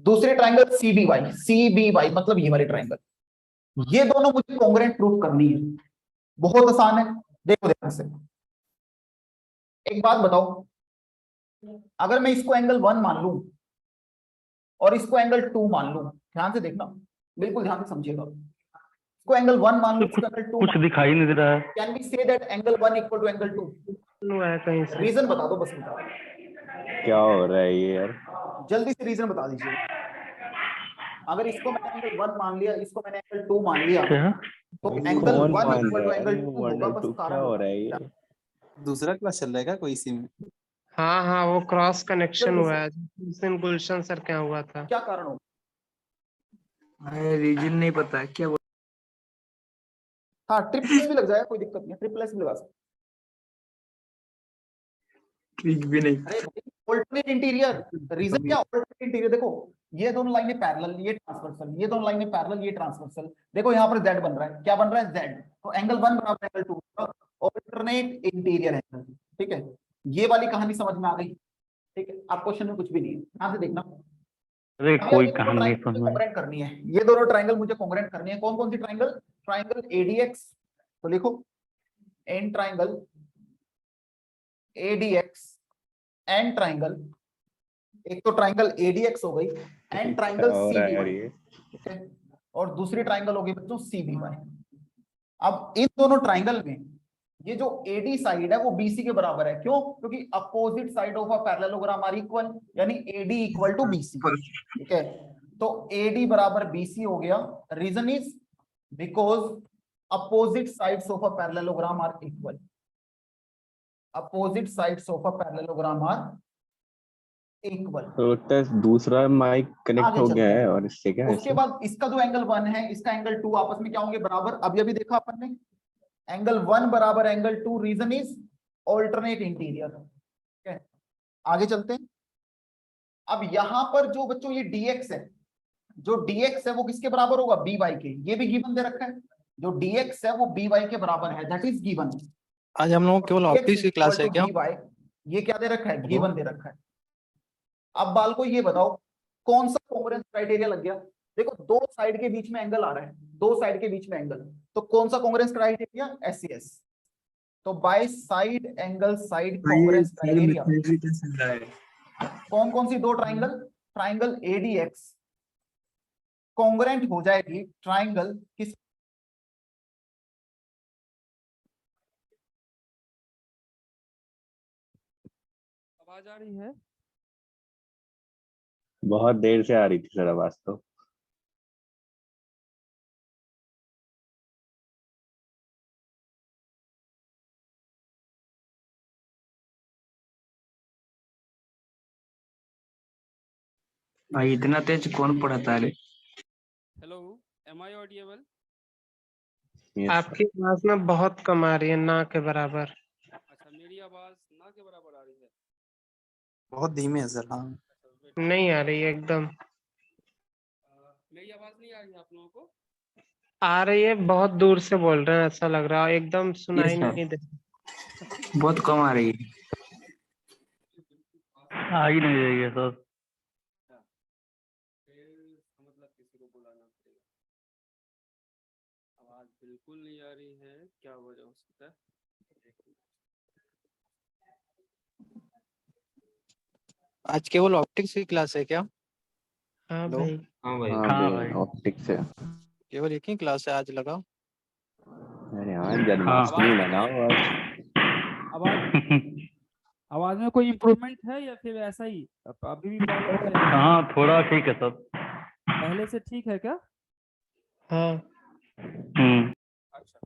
दूसरे triangle C B Y मतलब ये वाले ट्राइंगल, ये दोनों मुझे कॉन्ग्रुएंट प्रूफ करनी है। बहुत आसान है, देखो ध्यान से। एक बात बताओ, अगर मैं इसको एंगल 1 मान लूं और इसको एंगल 2 मान लूं, ध्यान से देखना, बिल्कुल ध्यान से समझिएगा। इसको एंगल 1 मान लूं, इसको एंगल 2 कुछ दिखाई नहीं दे रहा है। Can we say that angle 1 equal to angle 2? कहीं से रीजन बता दो, बस बताओ, क्या हो रहा है ये यार? जल्दी से रीजन बता दीजिए। अगर इसको मैंने एंगल 1 मान लिया, इसको मैंने एंगल 2 मान लिया, क्या? तो एंगल कौन 1 मान इक्वल टू रहा है? एंगल 2 वन होगा, और बस टू कारण क्या हो रहा है बता। ये? दूसरा क्लास चल रहा है क्या कोई इसी में? हाँ हाँ, वो क्रॉस कनेक्शन जल्दी हुआ से, है उस दिन गुलशन सर क्या हुआ था। क्या कारण होगा? रीजन नहीं पता है क्या हाँ, ट्रिपल एस भी लग जाएगा, कोई दिक्कत नहीं है, ट्रिपल एस भी लगा सकते। ठीक भी नहीं। अरे ऑल्टरनेट इंटीरियर, रीजन क्या ऑल्टरनेट इंटीरियर? देखो ये दोनों लाइनें पैरेलल, ये ट्रांसवर्सल, ये दोनों लाइनें पैरेलल, ये ट्रांसवर्सल। देखो यहाँ पर जेड बन रहा है, क्या बन रहा है? जेड। तो एंगल 1 बराबर एंगल 2, ऑल्टरनेट इंटीरियर एंगल। ठीक है, ये वाली कहानी समझ में आ गई? ठीक है, अब क्वेश्चन में कुछ भी नहीं है, ध्यान से देखना। अरे कोई कहानी नहीं समझ में। कॉन्ग्रुएंट करनी है, ये दोनों ट्राइंगल मुझे कॉन्ग्रुएंट करनी है। कौन कौन सी ट्राइंगल? ट्राइंगल एडीएक्स, तो लिखो in triangle ADX, in triangle, एक तो ट्राइंगल एडीएक्स हो गई, एन ट्राइंगल क्या हो रहा है यार सीबीवाई, ये? ठीक है, और दूसरी ट्राइंगल होगी बच्चों सीबीवाई। अब इन दोनों ट्राइंगल में ये जो एडी साइड है वो बीसी के बराबर है। क्यों? क्योंकि opposite side of a parallelogram are equal, यानी एडी इक्वल टू बीसी। ठीक है, तो एडी बराबर बीसी हो गया। Reason is because opposite sides of a parallelogram are equal, opposite sides of a parallelogram are equal. तो लगता है दूसरा माइक कनेक्ट आगे हो चलते गया हैं। है और इससे क्या उसके ऐसे? बाद इसका जो एंगल 1 है, इसका एंगल 2 आपस में क्या होंगे? बराबर। अभी अभी देखा अपन ने, एंगल 1 बराबर angle 2, reason is alternate interior. ठीक है, आगे चलते हैं। अब यहां पर जो बच्चों ये dx है, जो dx है वो किसके बराबर होगा? by के। ये भी गिवन दे रखा है, जो dx है वो by के बराबर है, दैट इज गिवन। आज हम लोग केवल ऑप्टिक्स की क्लास है क्या? by, ये क्या दे रखा है? गिवन दे रखा है। अब बाल को ये बताओ, कौन सा कॉन्ग्रुएंस क्राइटेरिया लग गया? देखो दो साइड के बीच में एंगल आ रहा है, दो साइड के बीच में एंगल, तो कौन सा कॉन्ग्रुएंस क्राइटेरिया? SCS। तो by side angle side congruence criteria, कौन कौन सी दो ट्राइंगल? ट्राइंगल ADX कॉन्ग्रुएंट हो जाएगी ट्राइंगल किस? आवाज आ रही है? बहुत देर से आ रही थी सर आवाज तो। भाई इतना तेज कौन पढ़ाता है रे? हेलो, एम आई ऑडिएबल? Yes, आपकी आवाज ना बहुत कम आ रही है, ना के बराबर। अच्छा, मेरी आवाज ना के बराबर आ रही है? बहुत धीमे है सर। हाँ, नहीं आ रही है एकदम। मेरी आवाज नहीं आ रही है आप लोगों को? आ रही है, बहुत दूर से बोल रहे हैं, ऐसा लग रहा है, एकदम सुनाई Yes, sir. नहीं दे। बहुत कम आ रही है। आ ही नहीं रही है सर। फिर मतलब किसी को बुलाना पड़ेगा। आवाज बिल्कुल नहीं आ रही है, क्या वजह हो सकता है? आज केवल ऑप्टिक्स की क्लास है क्या? हाँ हेलो? भाई। हाँ भाई। हाँ हाँ भाई भाई। ऑप्टिक्स है। केवल एक ही क्लास है आज लगा? अरे हाँ, जन्माष्टमी मनाओ आज। आवाज आवाज में कोई इम्प्रूवमेंट है या फिर ऐसा ही अभी भी प्रॉब्लम है? हाँ थोड़ा ठीक है सर। पहले से ठीक है क्या? हाँ अच्छा,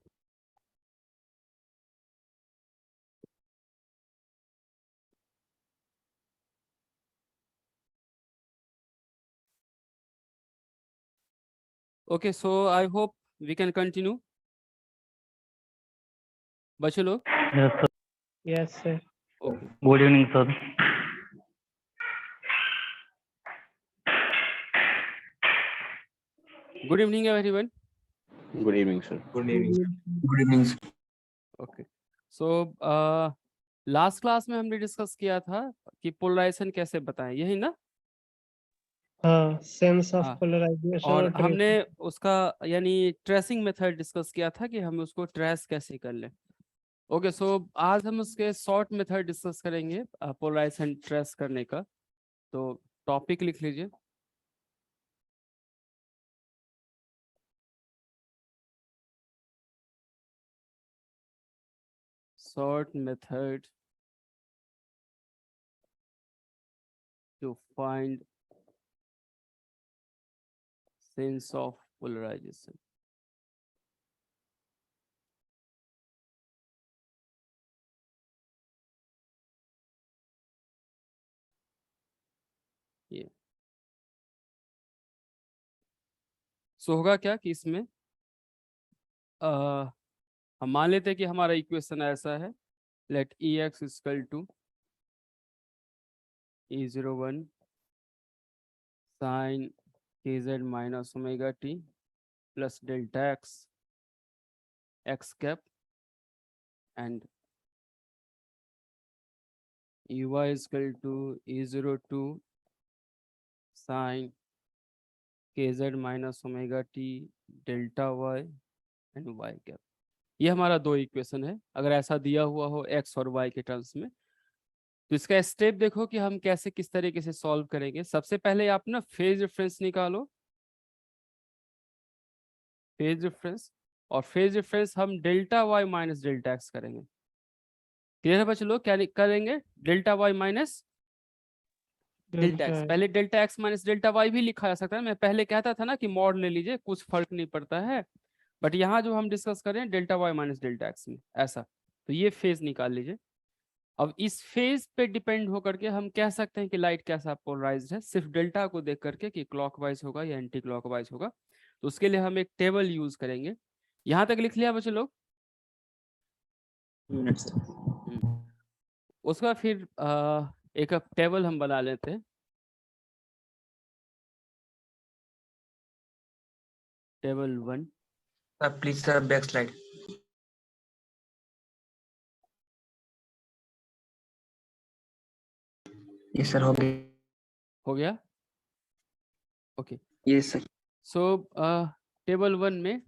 okay, so I hope we can continue. बच्चों लोग, yes sir. Yes sir. Okay, good evening sir. Good evening everyone. Good evening sir. Good evening. Okay, so last class में हमने डिस्कस किया था कि पोलराइजेशन कैसे बताएं, यही ना? हाँ, सेंस ऑफ हाँ, पोलराइजेशन और और हमने ट्रेस। उसका यानी ट्रेसिंग मेथड डिस्कस किया था कि हम उसको ट्रेस कैसे कर लें। ओके, सो आज हम उसके शॉर्ट मेथड डिस्कस करेंगे पोलराइजेशन ट्रेस करने का। तो टॉपिक लिख लीजिए। Short method to find sense of polarization. ये सो होगा क्या कि इसमें हम मान लेते हैं कि हमारा इक्वेशन ऐसा है, let E X equal to E01 sine K Z minus omega T plus delta X cap and E Y equal to E02 sine K Z minus omega T delta Y and Y cap. ये हमारा दो equation है अगर ऐसा दिया हुआ हो x और वाई के टर्म्स में। तो इसका स्टेप देखो कि हम कैसे किस तरीके से सॉल्व करेंगे। सबसे पहले आप ना फेज रेफरेंस निकालो, फेज रेफरेंस, और फेज रेफरेंस हम delta Y minus delta X करेंगे। क्लियर है बच्चे लोग? क्या करेंगे? Delta Y minus delta X. पहले delta X minus delta Y भी लिखा जा सकता है। मैं पहले कहता था ना कि मॉड ले लीजिए, कुछ फर्क नहीं पड़ता है, बट यहाँ जो हम डिस्कस कर रहे हैं delta Y minus delta X में ऐसा। तो ये फेज निकाल लीजिए। अब इस फेज पे डिपेंड होकर के हम कह सकते हैं कि लाइट कैसा पोलराइज्ड है, सिर्फ डेल्टा को देख करके कि क्लॉकवाइज होगा या एंटी क्लॉकवाइज होगा। तो उसके लिए हम एक टेबल यूज करेंगे। यहाँ तक लिख लिया बच्चे लोग? उसका फिर एक टेबल हम बना लेते हैं। Table 1। Please sir back slide. ये सर हो गया। हो गया? ओके, ये सर। सो टेबल 1 में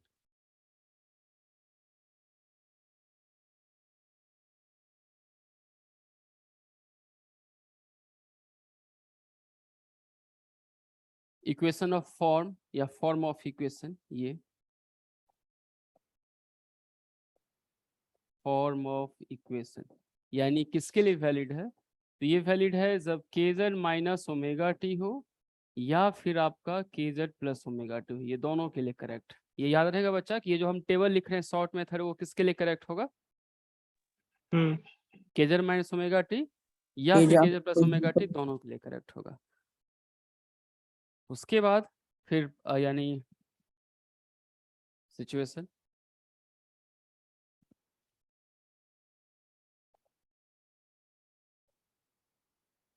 इक्वेशन ऑफ फॉर्म या फॉर्म ऑफ इक्वेशन, ये फॉर्म ऑफ इक्वेशन यानी किसके लिए वैलिड है? तो ये वैलिड है जब के जेड माइनस ओमेगा टी हो या फिर आपका के जेड प्लस ओमेगा टी हो, ये दोनों के लिए करेक्ट। ये याद रहेगा बच्चा कि ये जो हम टेबल लिख रहे हैं शॉर्ट मेथड, वो किसके लिए करेक्ट होगा? के जेड माइनस ओमेगा टी या फिर के जेड प्लस ओमेगा टी, दोनों के लिए करेक्ट होगा। उसके बाद फिर यानी सिचुएशन,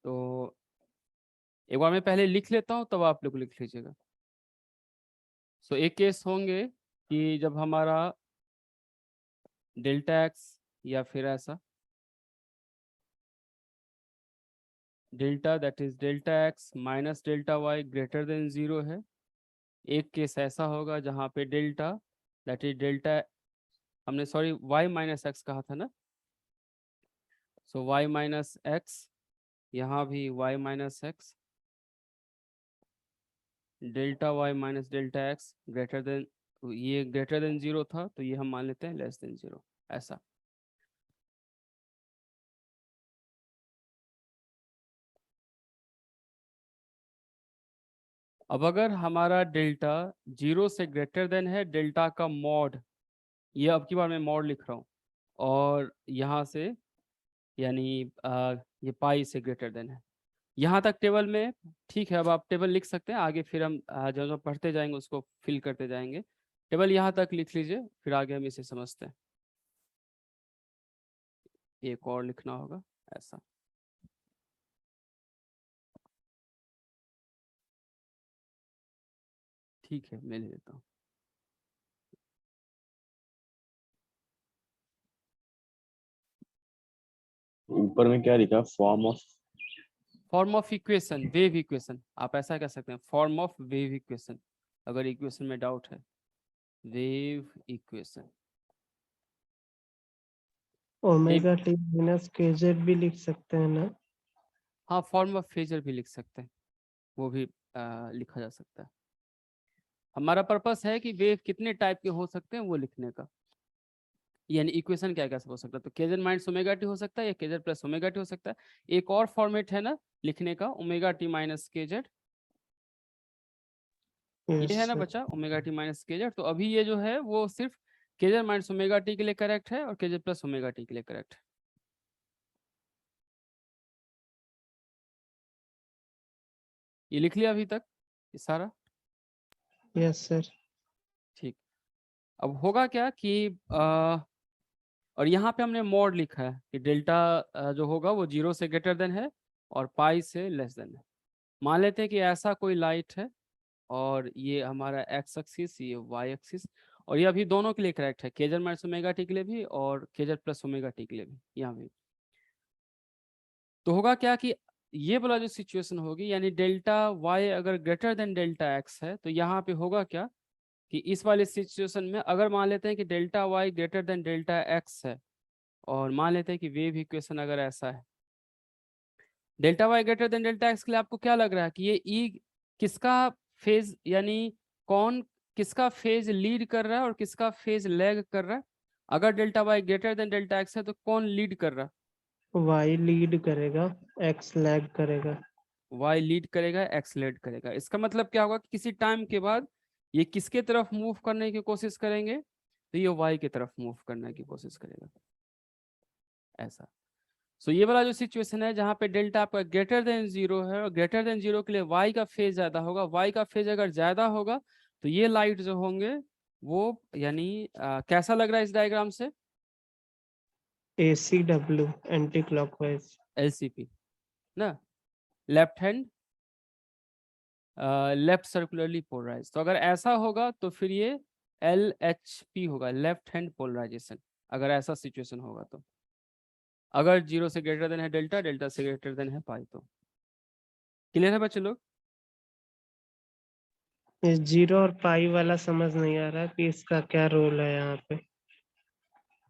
तो एक बार मैं पहले लिख लेता हूं तब आप लोग लिख लीजिएगा। सो एक केस होंगे कि जब हमारा डेल्टा एक्स या फिर ऐसा delta that is delta X minus delta Y greater than 0 है। एक केस ऐसा होगा जहाँ पे डेल्टा दैट इज डेल्टा, हमने सॉरी वाई माइनस एक्स कहा था ना, सो वाई माइनस एक्स, यहाँ भी Y minus X, delta Y minus delta X greater than, ये ग्रेटर देन 0 था तो ये हम मान लेते हैं लेस देन 0 ऐसा। अब अगर हमारा डेल्टा 0 से ग्रेटर देन है, डेल्टा का मॉड, ये अब की बार मैं मॉड लिख रहा हूँ, और यहाँ से यानी ये पाई से ग्रेटर देन है। यहाँ तक टेबल में ठीक है। अब आप टेबल लिख सकते हैं, आगे फिर हम जो जो पढ़ते जाएंगे उसको फिल करते जाएंगे। टेबल यहाँ तक लिख लीजिए, फिर आगे हम इसे समझते हैं। एक और लिखना होगा ऐसा। ठीक है, मैं ले लेता हूँ। ऊपर में क्या लिखा? Form of form of equation, wave equation, आप ऐसा कह सकते हैं, फॉर्म ऑफ वेव इक्वेशन, अगर इक्वेशन में डाउट है, wave equation. Omega T minus KZ भी लिख सकते हैं ना? हाँ, फॉर्म ऑफ फेजर भी लिख सकते हैं, वो भी लिखा जा सकता है। हमारा पर्पस है कि वेव कितने टाइप के हो सकते हैं वो लिखने का, यानी इक्वेशन क्या क्या हो सकता है। तो केजर माइनस ओमेगा टी हो सकता है या केजर प्लस ओमेगा टी हो सकता है। एक और फॉर्मेट है ना लिखने का, ओमेगा टी माइनस केजेड, ये है ना बच्चा, ओमेगा टी माइनस केजेड। तो अभी ये जो है वो सिर्फ केजर माइनस ओमेगा टी के लिए करेक्ट है और केजर प्लस ओमेगा टी के लिए करेक्ट है। ये लिख लिया अभी तक ये सारा? Yes sir. ठीक। अब होगा क्या कि और यहाँ पे हमने मॉड लिखा है कि डेल्टा जो होगा वो 0 से ग्रेटर देन है और पाई से लेस देन है। मान लेते हैं कि ऐसा कोई लाइट है और ये हमारा एक्स एक्सिस, ये वाई एक्सिस, और ये अभी दोनों के लिए करेक्ट है, केजर माइनस ओमेगा टी के लिए भी और केजर प्लस ओमेगा टी के लिए भी, यहाँ भी। तो होगा क्या कि ये वाला जो सिचुएशन होगी, यानी डेल्टा वाई अगर ग्रेटर देन डेल्टा एक्स है, तो यहाँ पे होगा क्या कि इस वाले सिचुएशन में अगर मान लेते हैं कि delta Y greater than delta X है, और मान लेते हैं कि वेव इक्वेशन अगर ऐसा है, delta Y greater than delta X के लिए आपको क्या लग रहा है कि ये ई किसका फेज, यानी कौन किसका फेज लीड कर रहा है और किसका फेज लैग कर रहा है? अगर delta Y greater than delta X है तो कौन लीड कर रहा है? वाई लीड करेगा, एक्स लैग करेगा। वाई लीड करेगा, एक्स लीड करेगा। इसका मतलब क्या होगा कि किसी टाइम के बाद ये किसके तरफ मूव करने की कोशिश करेंगे? तो ये वाई की तरफ मूव करने की कोशिश करेगा, ऐसा। सो ये वाला जो सिचुएशन है जहाँ पे डेल्टा आपका ग्रेटर देन 0 है और ग्रेटर देन 0 के लिए वाई का फेज ज्यादा होगा, वाई का फेज अगर ज्यादा होगा तो ये लाइट जो होंगे वो, यानी कैसा लग रहा है इस डायग्राम से? ACW anticlockwise. LCP ना, left hand left circularly polarise. तो अगर ऐसा होगा तो फिर ये LHP होगा, लेफ्ट हैंड पोलराइजेशन, अगर ऐसा सिचुएशन होगा तो। अगर 0 से ग्रेटर देन है डेल्टा, डेल्टा से ग्रेटर देन है पाई। तो क्लियर है बच्चे लोग? इस 0 और पाई वाला समझ नहीं आ रहा कि इसका क्या रोल है यहाँ पे।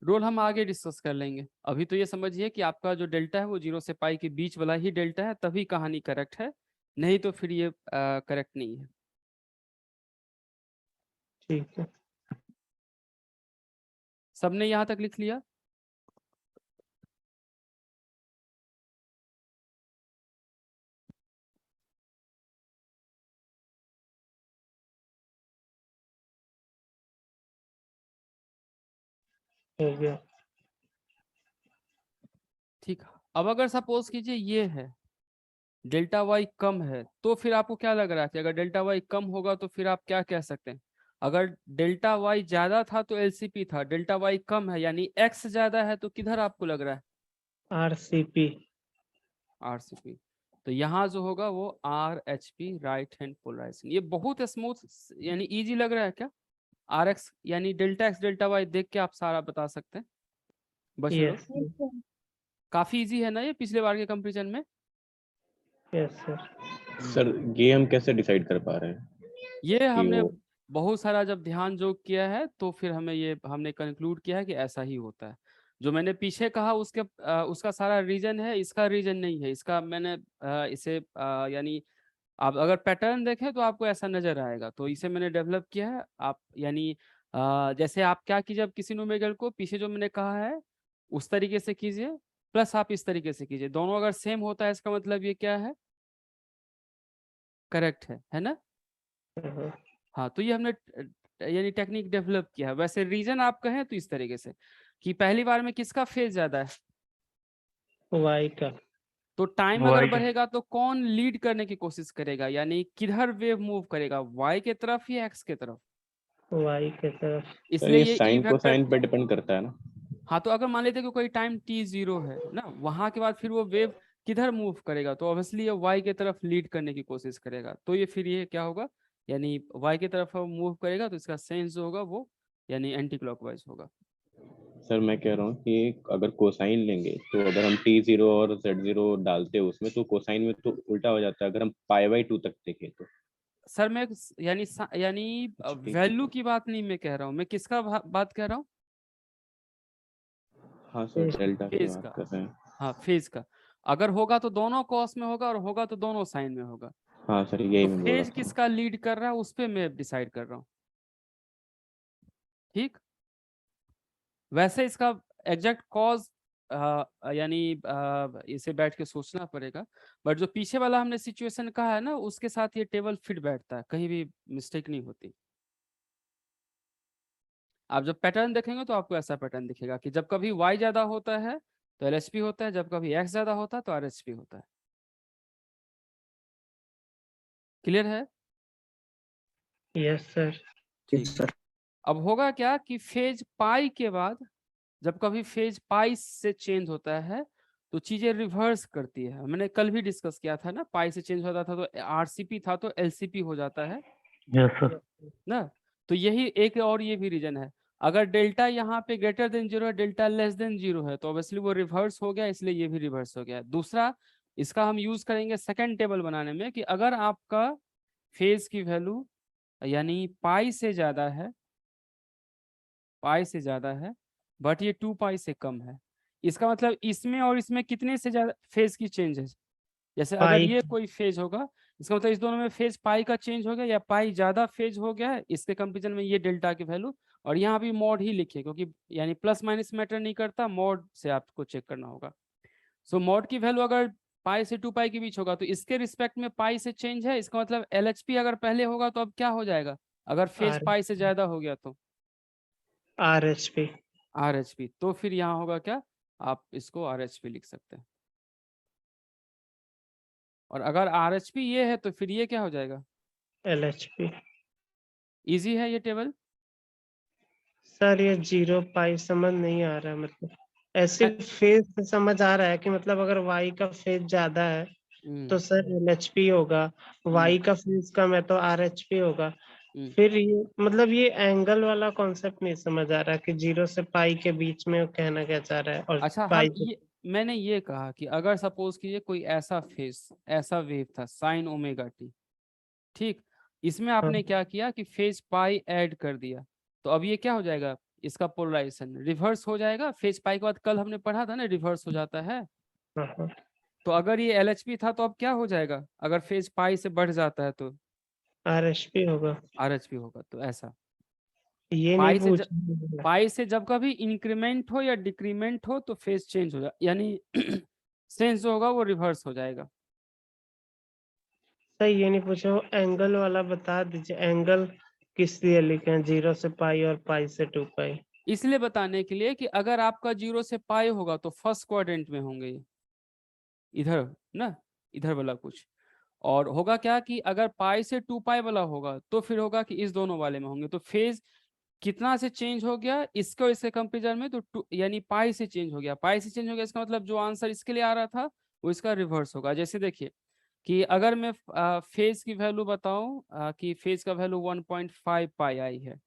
रोल हम आगे डिस्कस कर लेंगे। अभी तो ये समझिए कि आपका जो डेल्टा है वो 0 से पाई के बीच वाला ही डेल्टा है, तभी कहानी करेक्ट है, नहीं तो फिर ये करेक्ट नहीं है। ठीक है। सबने यहाँ तक लिख लिया? हो गया। ठीक। अब अगर सपोज कीजिए ये है डेल्टा वाई कम है, तो फिर आपको क्या लग रहा है कि अगर डेल्टा वाई कम होगा तो फिर आप क्या कह सकते हैं? अगर डेल्टा वाई ज्यादा था तो LCP था, डेल्टा वाई कम है यानी एक्स ज्यादा है, तो किधर आपको लग रहा है? RCP। RCP। तो यहाँ जो होगा वो RHP, राइट हैंड पोलराइजेशन। ये बहुत स्मूथ यानी इजी लग रहा है क्या? RX यानी डेल्टा एक्स डेल्टा वाई देख के आप सारा बता सकते हैं बच्चे लोग? यस काफी इजी है ना ये पिछले बार के कंपैरिजन में? Yes sir. सर ये हम कैसे डिसाइड कर पा रहे हैं ये कि हमने वो बहुत सारा जब ध्यान जोग किया है तो फिर हमने कंक्लूड किया है कि ऐसा ही होता है। जो मैंने पीछे कहा उसका सारा रीजन है, इसका रीजन नहीं है। इसका मैंने इसे यानी आप अगर पैटर्न देखें तो आपको ऐसा नजर आएगा, तो इसे मैंने डेवलप किया है। आप यानी जैसे आप क्या कीजिए, अब किसी न्यूमेरिकल को पीछे जो मैंने कहा है उस तरीके से कीजिए, प्लस आप इस तरीके से कीजिए। दोनों अगर सेम होता है इसका मतलब ये क्या है? करेक्ट है ना? हाँ, तो ये हमने यानी टेक्निक डेवलप किया है। वैसे रीजन आप कहें तो इस तरीके से कि पहली बार में किसका फेज ज्यादा है? वाई का। तो टाइम अगर वाई का। बढ़ेगा तो कौन लीड करने की कोशिश करेगा, यानी किधर वेव मूव करेगा, वाई के तरफ या एक्स के तरफ? वाई के तरफ। सर इसलिए ये ये ई साइन वेक्टर। कोसाइन पे डिपेंड करता है ना? हाँ, तो अगर मान लेते हैं कि कोई टाइम t0 है ना, वहां के बाद फिर वो वेव किधर मूव करेगा, तो ऑब्वियसली ये वाई के तरफ लीड करने की कोशिश करेगा। तो ये फिर ये क्या होगा, यानी वाई की तरफ मूव करेगा, तो इसका सेंस जो होगा वो यानी एंटी क्लॉकवाइज होगा। सर मैं कह रहा हूँ कि अगर कोसाइन लेंगे तो अगर हम t0 और z0 डालते हैं उसमें तो कोसाइन में तो उल्टा हो जाता है, अगर हम π/2 तक देखें तो। सर मैं यानी वैल्यू की बात नहीं मैं कह रहा हूँ, मैं किसका बात कह रहा हूँ? हाँ सर, डेल्टा की फेज बात का। कर रहे हैं। हाँ फेज का। अगर होगा तो दोनों कॉस में होगा और होगा तो दोनों साइन में होगा। हाँ सर, यही तो मैं बोल रहा फेज था। किसका लीड कर रहा है उस पे मैं डिसाइड कर रहा हूँ। ठीक, वैसे इसका एग्जैक्ट कॉज यानी इसे बैठ के सोचना पड़ेगा, बट जो पीछे वाला हमने सिचुएशन कहा है ना उसके साथ ये टेबल फिट बैठता है, कहीं भी मिस्टेक नहीं होती। आप जब पैटर्न देखेंगे तो आपको ऐसा पैटर्न दिखेगा कि जब कभी y ज्यादा होता है तो LHP होता है, जब कभी x ज्यादा होता है तो RHP होता है। क्लियर है? Yes sir. ठीक। अब होगा क्या कि फेज पाई के बाद जब कभी फेज पाई से चेंज होता है तो चीजें रिवर्स करती है। मैंने कल भी डिस्कस किया था ना, पाई से चेंज होता था तो RCP था तो LCP हो जाता है यस सर। ना। तो यही एक और ये भी रीजन है, अगर डेल्टा यहाँ पे ग्रेटर देन 0 है, डेल्टा लेस देन 0 है तो ऑब्वियसली वो रिवर्स हो गया, इसलिए ये भी रिवर्स हो गया। दूसरा इसका हम यूज करेंगे सेकंड टेबल बनाने में कि अगर आपका फेज की वैल्यू यानी पाई से ज्यादा है, पाई से ज्यादा है बट ये 2 पाई से कम है, इसका मतलब इसमें और इसमें कितने से ज्यादा फेज की चेंज है। जैसे अगर पाई ये कोई फेज होगा इसका मतलब इस दोनों में फेज पाई का चेंज हो गया या पाई ज्यादा फेज हो गया है, इसके कंपेरिजन में ये डेल्टा की वैल्यू। और यहाँ भी मॉड ही लिखिए क्योंकि यानी प्लस माइनस मैटर नहीं करता, मॉड से आपको चेक करना होगा। सो मॉड की वैल्यू अगर पाई से 2 पाई के बीच होगा तो इसके रिस्पेक्ट में पाई से चेंज है, इसका मतलब LHP अगर पहले होगा तो अब क्या हो जाएगा अगर फेज आर पाई से ज्यादा हो गया तो RHP। RHP। तो फिर यहाँ होगा क्या, आप इसको RHP लिख सकते हैं। और अगर RHP ये है तो फिर ये क्या हो जाएगा, LHP। इजी है ये टेबल। सर ये 0 पाई समझ नहीं आ रहा है, मतलब ऐसे फेज से समझ आ रहा है कि मतलब अगर y का फेज ज्यादा है तो सर LHP होगा, y का फेज कम है तो RHP होगा। फिर ये मतलब ये एंगल वाला कॉन्सेप्ट नहीं समझ आ रहा कि 0 से पाई के बीच में वो कहना क्या चाह रहा है और अच्छा पाई हम ये मैंने ये कहा कि अगर सपोज कीजिए कोई ऐसा फेज ऐसा वेव था साइन ओमेगा टी, ठीक, इसमें आपने क्या किया कि फेज पाई ऐड कर दिया, तो अब ये क्या हो जाएगा, इसका पोलराइजेशन रिवर्स हो जाएगा। फेज पाई के बाद कल हमने पढ़ा था ना रिवर्स हो जाता है। हाँ। तो अगर ये LHP था तो अब क्या हो जाएगा, अगर फेज पाई से बढ़ जाता है तो RHP होगा। RHP होगा। तो ऐसा ये नहीं पाई से पूछ पाई से जब कभी इंक्रीमेंट हो या डिक्रीमेंट हो तो फेज चेंज हो जाए, यानी सेंस जो होगा वो रिवर्स हो जाएगा। सर ये नहीं पूछो, एंगल वाला बता दीजिए, एंगल किस लिए लिखे हैं 0 से पाई और पाई से 2 पाई। इसलिए बताने के लिए कि अगर आपका 0 से पाई होगा तो फर्स्ट क्वाड्रेंट में होंगे ये, इधर ना, इधर वाला कुछ। और होगा क्या कि अगर पाई से 2 पाई वाला होगा तो फिर होगा कि इस दोनों वाले में होंगे। तो फेज कितना से चेंज हो गया इसको इसके कंपेरिजन में, तो यानी पाई से चेंज हो गया, पाई से चेंज हो गया, इसका मतलब जो आंसर इसके लिए आ रहा था वो इसका रिवर्स होगा। जैसे देखिए कि अगर मैं फेज की वैल्यू बताऊं कि फेज का वैल्यू 1.5 पाई आई है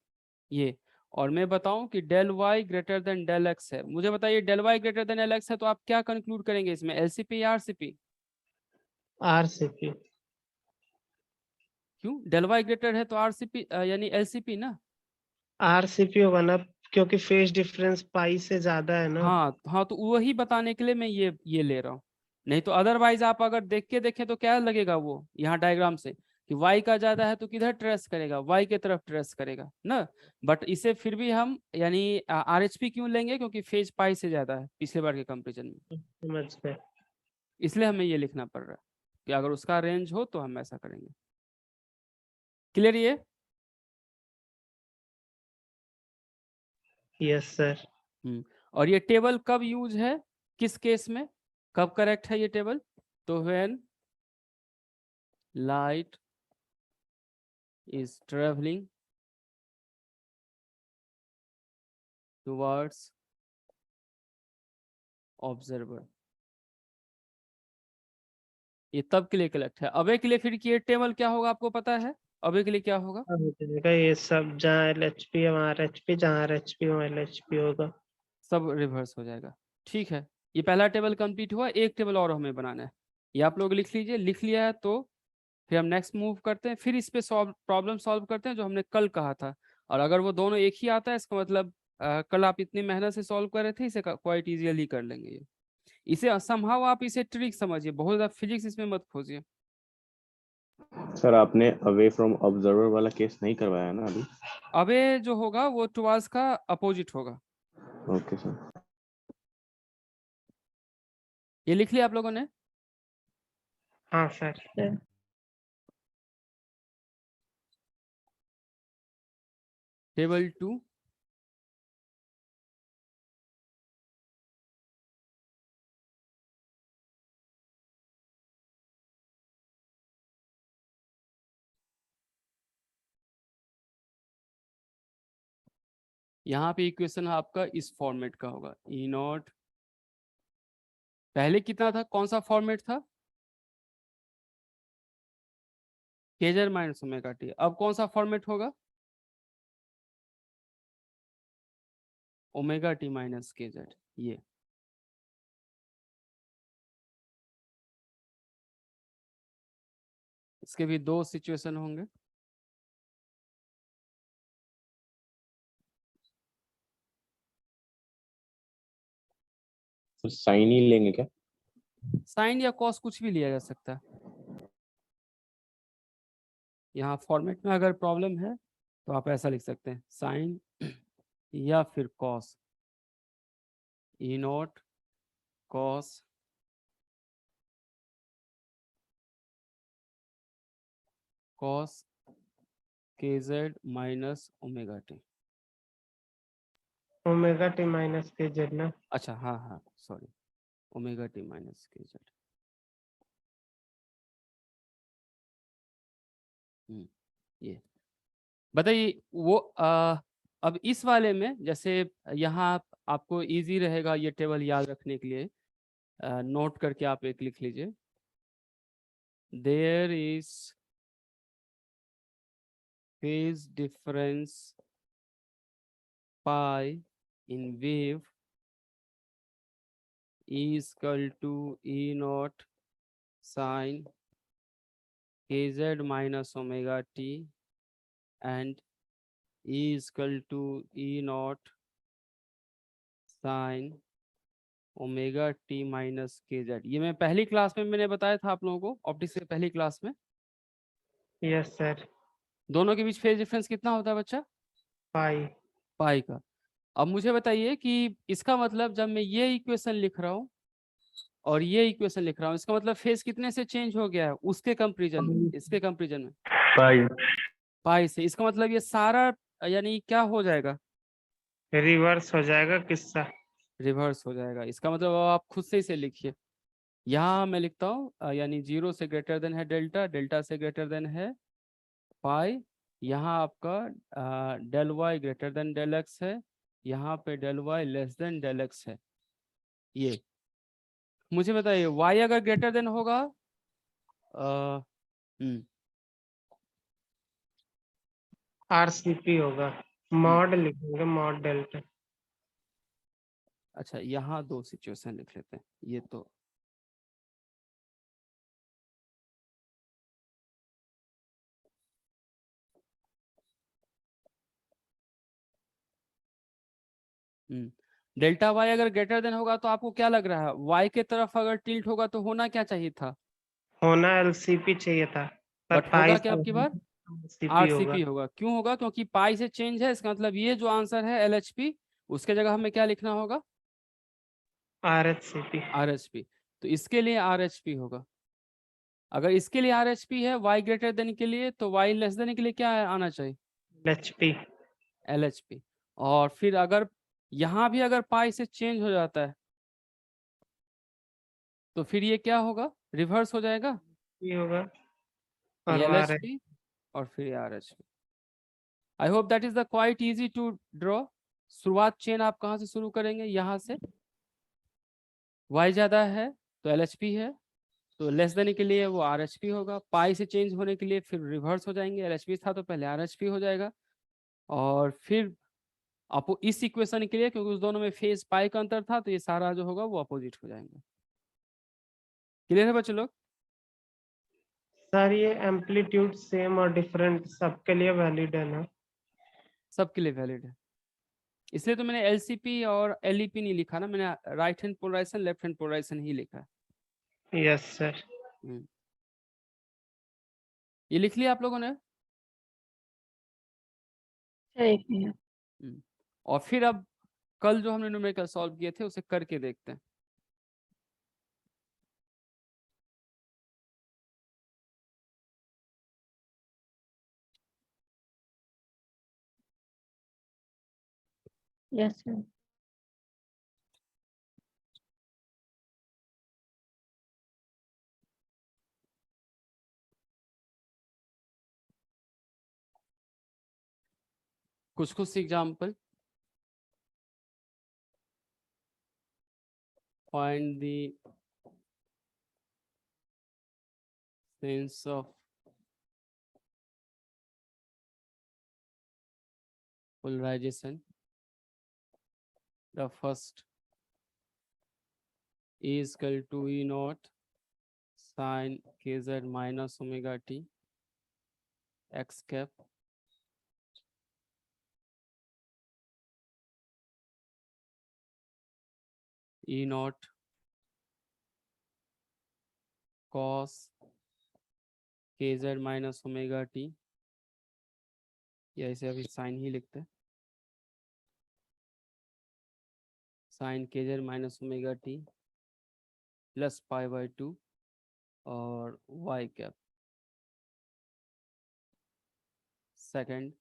ये, और मैं बताऊं कि del Y greater than del X है, मुझे बताइए del Y greater than del X है तो आप क्या कंक्लूड करेंगे इसमें, LCP या RCP? RCP। क्यों, डेल वाई ग्रेटर है तो RCP यानी LCP ना। RCP होगा ना, क्योंकि फेज डिफरेंस पाई से ज्यादा है ना। हाँ हाँ, तो वही बताने के लिए मैं ये ले रहा हूँ। नहीं तो अदरवाइज आप अगर देख के देखें तो क्या लगेगा वो यहाँ डायग्राम से कि y का ज्यादा है तो किधर ट्रेस करेगा, y के तरफ ट्रेस करेगा ना। बट इसे फिर भी हम यानी RHP क्यों लेंगे, क्योंकि फेज पाई से ज्यादा है पिछले बार के कंपेरिजन में, समझ गए। इसलिए हमें ये लिखना पड़ रहा है कि अगर उसका रेंज हो तो हम ऐसा करेंगे। क्लियर ये? Yes sir. और ये टेबल कब यूज है, किस केस में, कब करेक्ट है ये टेबल, तो when light is traveling towards observer, ये तब के लिए कलेक्ट है। अबे के लिए फिर ये टेबल क्या होगा आपको पता है, अबे के लिए क्या होगा, हो जाएगा ये सब, जहाँ LHP है वहाँ RHP, जहाँ RHP वहाँ LHP होगा। सब रिवर्स हो जाएगा। ठीक है, ये पहला टेबल कंप्लीट हुआ, एक टेबल और हमें बनाना है, ये आप लोग लिख लीजिए। लिख लिया है तो फिर हम नेक्स्ट मूव करते हैं, फिर इस पे प्रॉब्लम सॉल्व करते हैं जो हमने कल कहा था। और अगर वो दोनों एक ही आता है इसका मतलब कल आप इतनी मेहनत से सॉल्व कर रहे थे, इसे क्वाइट इजीली कर लेंगे ये। इसे समहाउ आप इसे ट्रिक समझिए, बहुत ज़्यादा फिजिक्स इसमें मत खोजिए। सर आपने अवे फ्रॉम ऑब्जर्वर वाला केस नहीं करवाया ना अभी? अबे जो होगा वो टुवर्ड्स का अपोजिट होगा। Okay sir. ये लिख लिया आप लोगों ने? हाँ सर। टेबल 2 यहाँ पे इक्वेशन आपका इस फॉर्मेट का होगा, ई नॉट। पहले कितना था, कौन सा फॉर्मेट था? KZ minus omega T. अब कौन सा फॉर्मेट होगा? Omega T minus KZ. ये इसके भी दो सिचुएशन होंगे। तो साइन ही लेंगे क्या? साइन या कॉस कुछ भी लिया जा सकता है। यहाँ फॉर्मेट में अगर प्रॉब्लम है तो आप ऐसा लिख सकते हैं, साइन या फिर cos, E nought cos cos KZ minus omega T. Omega T minus K Z ना। अच्छा हाँ हाँ sorry, omega T minus KZ. ये बताइए वो अब इस वाले में जैसे यहाँ आपको इजी रहेगा ये टेबल याद रखने के लिए, नोट करके आप एक लिख लीजिए। There is phase difference pi in wave is equal to E naught sin kz minus omega t and E is equal to E naught sin omega T minus K Z. ये मैं पहली class में मैंने बताया था आप लोगों को, ऑप्टिक्स के पहली क्लास में। Yes sir. दोनों के बीच फेज डिफरेंस कितना होता है बच्चा? पाई। पाई का। अब मुझे बताइए कि इसका मतलब जब मैं ये इक्वेशन लिख रहा हूँ और ये इक्वेशन लिख रहा हूँ, इसका मतलब फेज कितने से चेंज हो गया है उसके कंपैरिजन में, इसके कंपैरिजन में पाई से। इसका मतलब ये सारा यानी क्या हो जाएगा? रिवर्स हो जाएगा किस्सा। रिवर्स हो जाएगा। इसका मतलब अब आप खुद से इसे लिखिए। यहाँ मैं लिखता हूँ यानी 0 से ग्रेटर देन है डेल्टा, डेल्टा से ग्रेटर देन है पाई। यहाँ आपका del Y greater than del X है, यहाँ पे del Y less than del X है। ये मुझे बताइए वाई अगर ग्रेटर देन होगा आरसीपी होगा, मॉड लिखेंगे, मॉड डेल्टा। अच्छा यहाँ दो सिचुएशन लिख लेते हैं। ये तो डेल्टा वाई अगर ग्रेटर देन होगा तो आपको क्या लग रहा है, वाई के तरफ अगर टिल्ट होगा तो होना क्या चाहिए था? होना एलसीपी चाहिए था, पर बट होगा क्या से आपकी बार? आरसीपी होगा। आरसीपी होगा। क्यों होगा? क्योंकि पाई से चेंज है, इसका मतलब ये जो आंसर है एलएचपी, उसके जगह हमें क्या लिखना होगा? आरएचसीपी। आरएचपी। तो इसके लिए आरएचपी होगा। अगर इसके लिए आरएचपी है वाई ग्रेटर देन के लिए, तो वाई लेस देन के लिए क्या आना चाहिए? एलएचपी। एलएचपी। और फिर अगर यहाँ भी अगर पाई से चेंज हो जाता है तो फिर ये क्या होगा? रिवर्स हो जाएगा। ये होगा ये और एलएचपी और फिर RHP. I hope that is the quite easy to draw. शुरुआत चेन आप कहाँ से शुरू करेंगे? यहाँ से। y ज्यादा है तो एलएचपी है, तो लेस देने के लिए वो आरएचपी होगा। पाई से चेंज होने के लिए फिर रिवर्स हो जाएंगे, एलएचपी था तो पहले आरएचपी हो जाएगा। और फिर अपो इस इक्वेशन के लिए, क्योंकि उस दोनों में फेज पाई का अंतर था, तो ये सारा जो होगा वो अपोजिट हो जाएंगे। क्लियर है बच्चे लोग? सर ये एम्पलीट्यूड सेम और डिफरेंट सबके लिए वैलिड है ना? सबके लिए वैलिड है, इसलिए तो मैंने एलसीपी और एलईपी नहीं लिखा ना, मैंने right hand polarisation left hand polarisation ही लिखा है। Yes sir. ये लिख लिया आप लोगों ने? और फिर अब कल जो हमने न्यूमेरिकल सॉल्व किए थे उसे करके देखते हैं। Yes sir. कुछ example. Find the sense of polarization. The first is equal to E naught sin kz minus omega t x cap E naught cos kz minus omega t, या इसे अभी साइन ही लिखते हैं, sine kz minus omega T plus pi by 2 और y cap. Second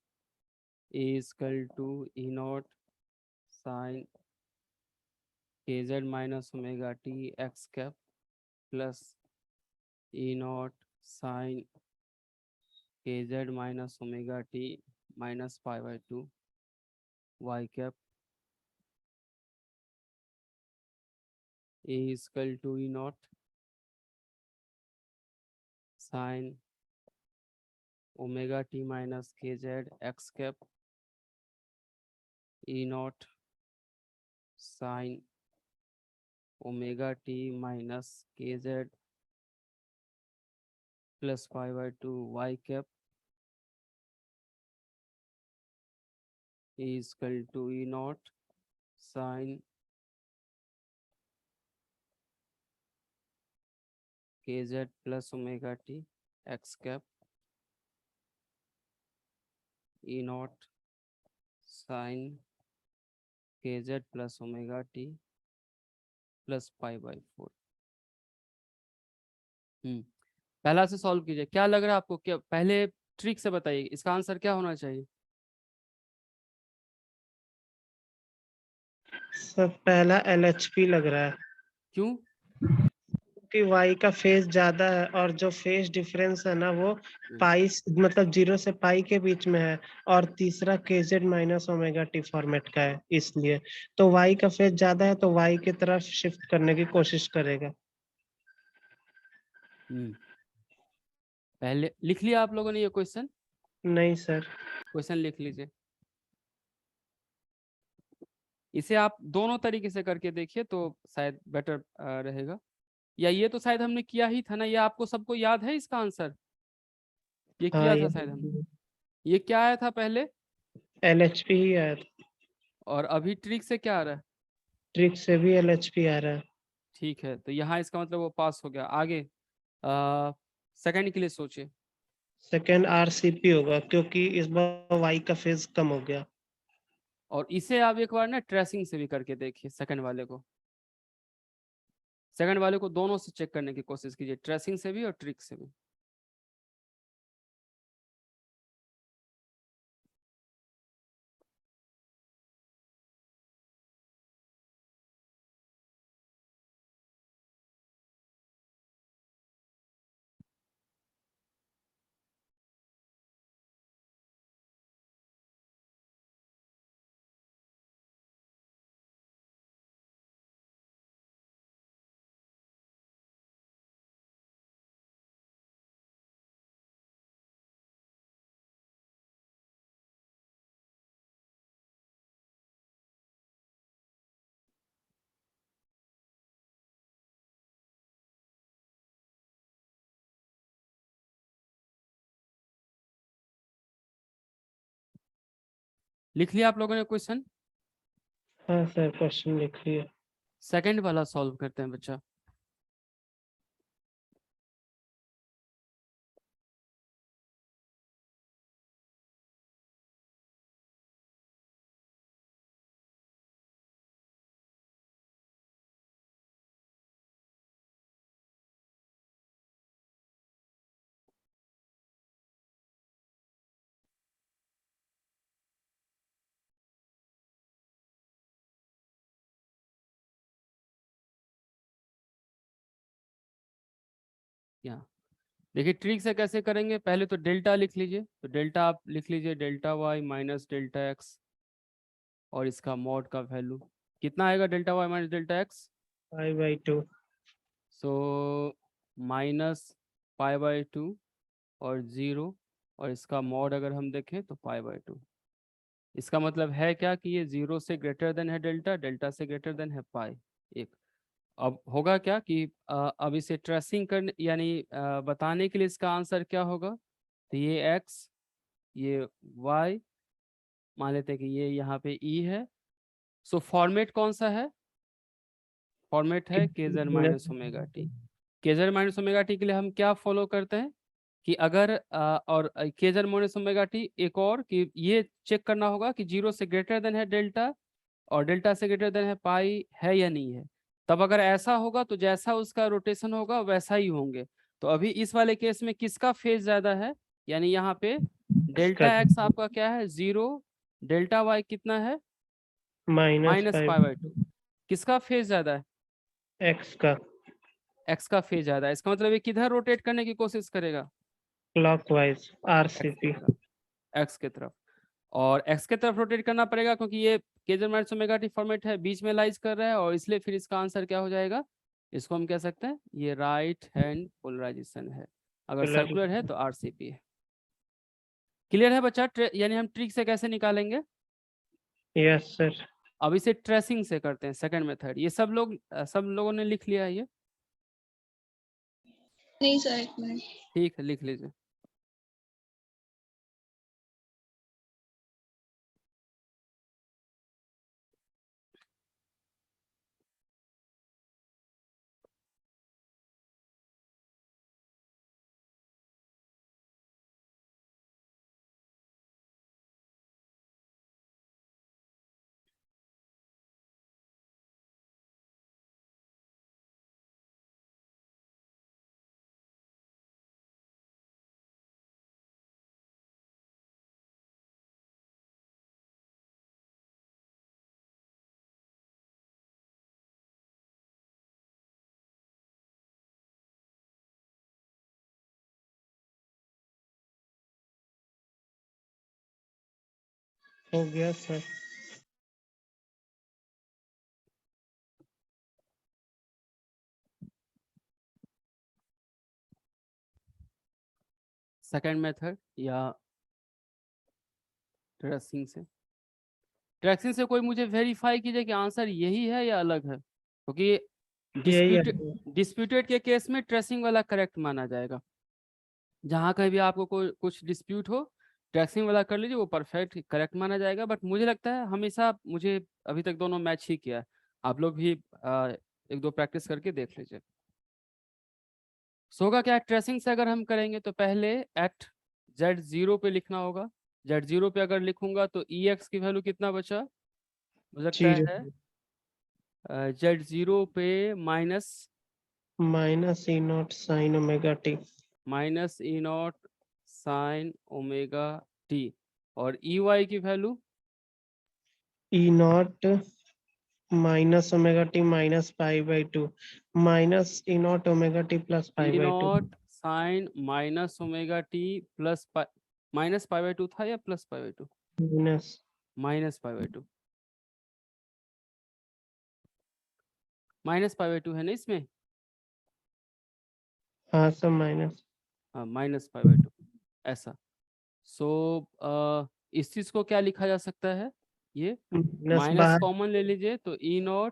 is equal to E naught sin kz minus omega T x cap plus E naught sin kz minus omega T minus pi by 2 y cap is equal to E naught sin omega T minus kz x cap E naught sin omega T minus kz plus pi by 2 y cap is equal to E naught sin kz plus omega T x cap E naught sin kz plus omega T plus pi by 4। पहला से solve कीजिए। क्या लग रहा है आपको? क्या पहले ट्रिक से बताइए, इसका आंसर क्या होना चाहिए? सर पहला LHP लग रहा है, क्यों? कि y का फेज ज्यादा है और जो फेज डिफरेंस है ना वो पाई मतलब 0 से पाई के बीच में है, और तीसरा kz minus omega T format का है, इसलिए तो y का फेज ज्यादा है तो y की तरफ शिफ्ट करने की कोशिश करेगा। पहले लिख लिया आप लोगों ने ये क्वेश्चन? नहीं सर। क्वेश्चन लिख लीजिए। इसे आप दोनों तरीके से करके देखिए तो शायद बेटर रहेगा। या ये तो शायद हमने किया ही था ना, ये आपको सबको याद है इसका आंसर? ये हाँ किया ये था शायद हमने। ये क्या आया था पहले? LHP ही आया था। और अभी ट्रिक से क्या आ रहा है? ट्रिक से भी LHP आ रहा है। ठीक है, तो यहाँ इसका मतलब वो पास हो गया। आगे सेकंड के लिए सोचिए। सेकेंड RCP होगा क्योंकि इस बार y का फेज कम हो गया। और इसे आप एक बार ना ट्रेसिंग से भी करके देखिए। सेकंड वाले को, दोनों से चेक करने की कोशिश कीजिए, ट्रेसिंग से भी और ट्रिक से भी। लिख लिया आप लोगों ने क्वेश्चन? हाँ सर, क्वेश्चन लिख लिया। सेकंड वाला सॉल्व करते हैं बच्चा। यहाँ देखिए ट्रिक से कैसे करेंगे। पहले तो डेल्टा लिख लीजिए, तो डेल्टा आप लिख लीजिए delta Y minus delta X, और इसका मॉड का वैल्यू कितना आएगा delta Y minus delta X? π/2। So minus π/2 और 0, और इसका मॉड अगर हम देखें तो π/2। इसका मतलब है क्या कि ये 0 से ग्रेटर देन है डेल्टा, डेल्टा से ग्रेटर देन है पाई। एक अब होगा क्या कि अब इसे ट्रेसिंग करने यानी बताने के लिए इसका आंसर क्या होगा, तो ये x, ये y, मान लेते हैं कि ये यहाँ पे e है। सो फॉर्मेट कौन सा है? फॉर्मेट है Kjær minus omega T. Kjær minus omega T के लिए हम क्या फॉलो करते हैं कि अगर और केजर माइनस ओमेगा टी एक और कि ये चेक करना होगा कि 0 से ग्रेटर देन है डेल्टा और डेल्टा से ग्रेटर देन है पाई है या नहीं है। तब अगर ऐसा होगा तो जैसा उसका रोटेशन होगा वैसा ही होंगे। तो अभी इस वाले केस में किसका फेज ज्यादा है, यानी यहाँ पे डेल्टा एक्स आपका क्या है 0, डेल्टा वाई कितना है माइनस π/2। किसका फेज ज्यादा है? एक्स का। एक्स का फेज ज्यादा है। इसका मतलब ये किधर रोटेट करने की कोशिश करेगा? Clockwise RCP। एक्स की तरफ। और एक्स की तरफ रोटेट करना पड़ेगा क्योंकि ये Kjær minus omega T format है, बीच में लाइज कर रहा है, और इसलिए फिर इसका आंसर क्या हो जाएगा, इसको हम कह सकते हैं ये राइट हैंड पोलराइजेशन है। अगर सर्कुलर है तो RCP है। क्लियर है बच्चा? यानी हम ट्रिक से कैसे निकालेंगे? Yes sir. अब इसे ट्रेसिंग से करते हैं, सेकंड मेथड। ये सब लोगों ने लिख लिया है ये? नहीं सर, एक मिनट। ठीक है, लिख लीजिए। हो गया सर। सेकंड मेथड या ट्रेसिंग से। ट्रेसिंग से कोई मुझे वेरीफाई कीजिए कि आंसर यही है या अलग है, क्योंकि यही है। डिस्प्यूटेड के केस में ट्रेसिंग वाला करेक्ट माना जाएगा। जहां कहीं भी आपको कोई कुछ डिस्प्यूट हो, ट्रेसिंग वाला कर लीजिए, वो परफेक्ट करेक्ट माना जाएगा। बट मुझे लगता है हमेशा मुझे अभी तक दोनों मैच ही किया है। आप लोग भी एक दो प्रैक्टिस करके देख लीजिए। सो होगा क्या, ट्रेसिंग से अगर हम करेंगे तो पहले एट Z0 पे लिखना होगा। Z0 पे अगर लिखूंगा तो EX की वैल्यू कितना बचा, मुझे लगता है Z0 पे minus E0 sin omega T. Minus E0 sine omega T, और EY की value E0 minus omega T minus π/2 minus E0 omega T plus π/2। E0 sine minus omega T plus minus π/2 था या प्लस π/2? माइनस माइनस π/2, माइनस π/2 है ना इसमें? हाँ सब minus. हाँ माइनस π/2 ऐसा। सो इस चीज को क्या लिखा जा सकता है, ये माइनस बाहर कॉमन ले लीजिए तो E0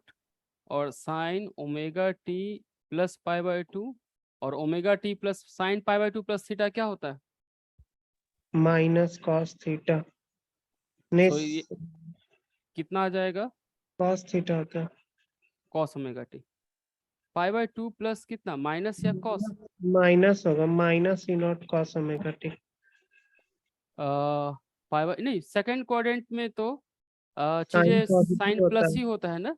और साइन ओमेगा टी प्लस π/2, और omega T plus sine π/2 plus theta क्या होता है? माइनस कॉस थीटा नहीं So ये कितना आ जाएगा cos थीटा होता है cos omega T pi by 2 plus कितना माइनस या cos माइनस होगा minus E not cos omega T pi by नहीं सेकंड क्वाड्रेंट में तो साइन चीजें पॉजिटिव साइन होता प्लस है ही होता है ना।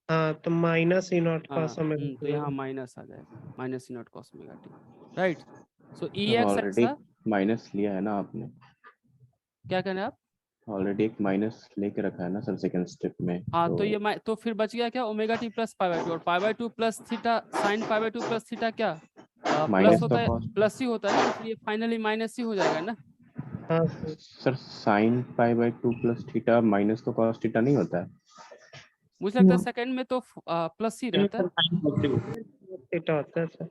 हाँ तो माइनस ई नॉट हाँ cos ओमेगा तो टी यहाँ होगा माइनस आ जाएगा minus E not cos omega T right. So E sir x already ऐसा माइनस लिया है ना आपने, क्या कहना है आप। ऑलरेडी एक माइनस लेके रखा है ना सर सेकंड स्टेप में। हाँ तो ये तो फिर बच गया क्या omega T plus pi by 2 और pi by 2 plus theta sine pi by 2 plus theta क्या प्लस माइनस होता का है कॉस प्लस ही होता है ना तो फिर ये फाइनली माइनस ही हो जाएगा ना। हाँ sir sir sine pi by 2 plus theta minus तो कॉस थीटा नहीं होता है। मुझे लगता है सेकंड में तो प्लस ही रहता है। थीटा होता है सर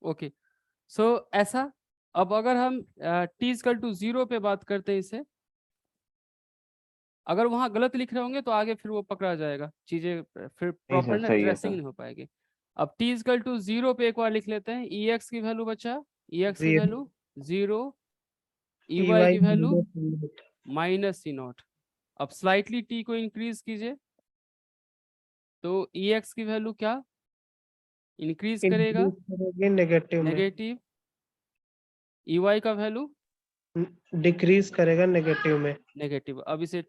ओके सो ऐसा अब अगर हम टी इक्वल टू 0 पे बात करते हैं इसे अगर वहां गलत लिख रहे होंगे तो आगे फिर वो पकड़ा जाएगा चीजें फिर प्रॉपर ना सही है ट्रेसिंग सर। नहीं हो पाएगी। अब टी इक्वल टू 0 पे एक बार लिख लेते हैं ई एक्स की वैल्यू बचा ई एक्स की वैल्यू 0 ई वाई की वैल्यू माइनस सी नॉट। अब स्लाइटली टी को इंक्रीज कीजिए तो ई एक्स की वैल्यू क्या इंक्रीज करेगा नेगेटिव में नेगेटिव ई वाई का वैल्यू डिक्रीज करेगा नेगेटिव में नेगेटिव। अब इसे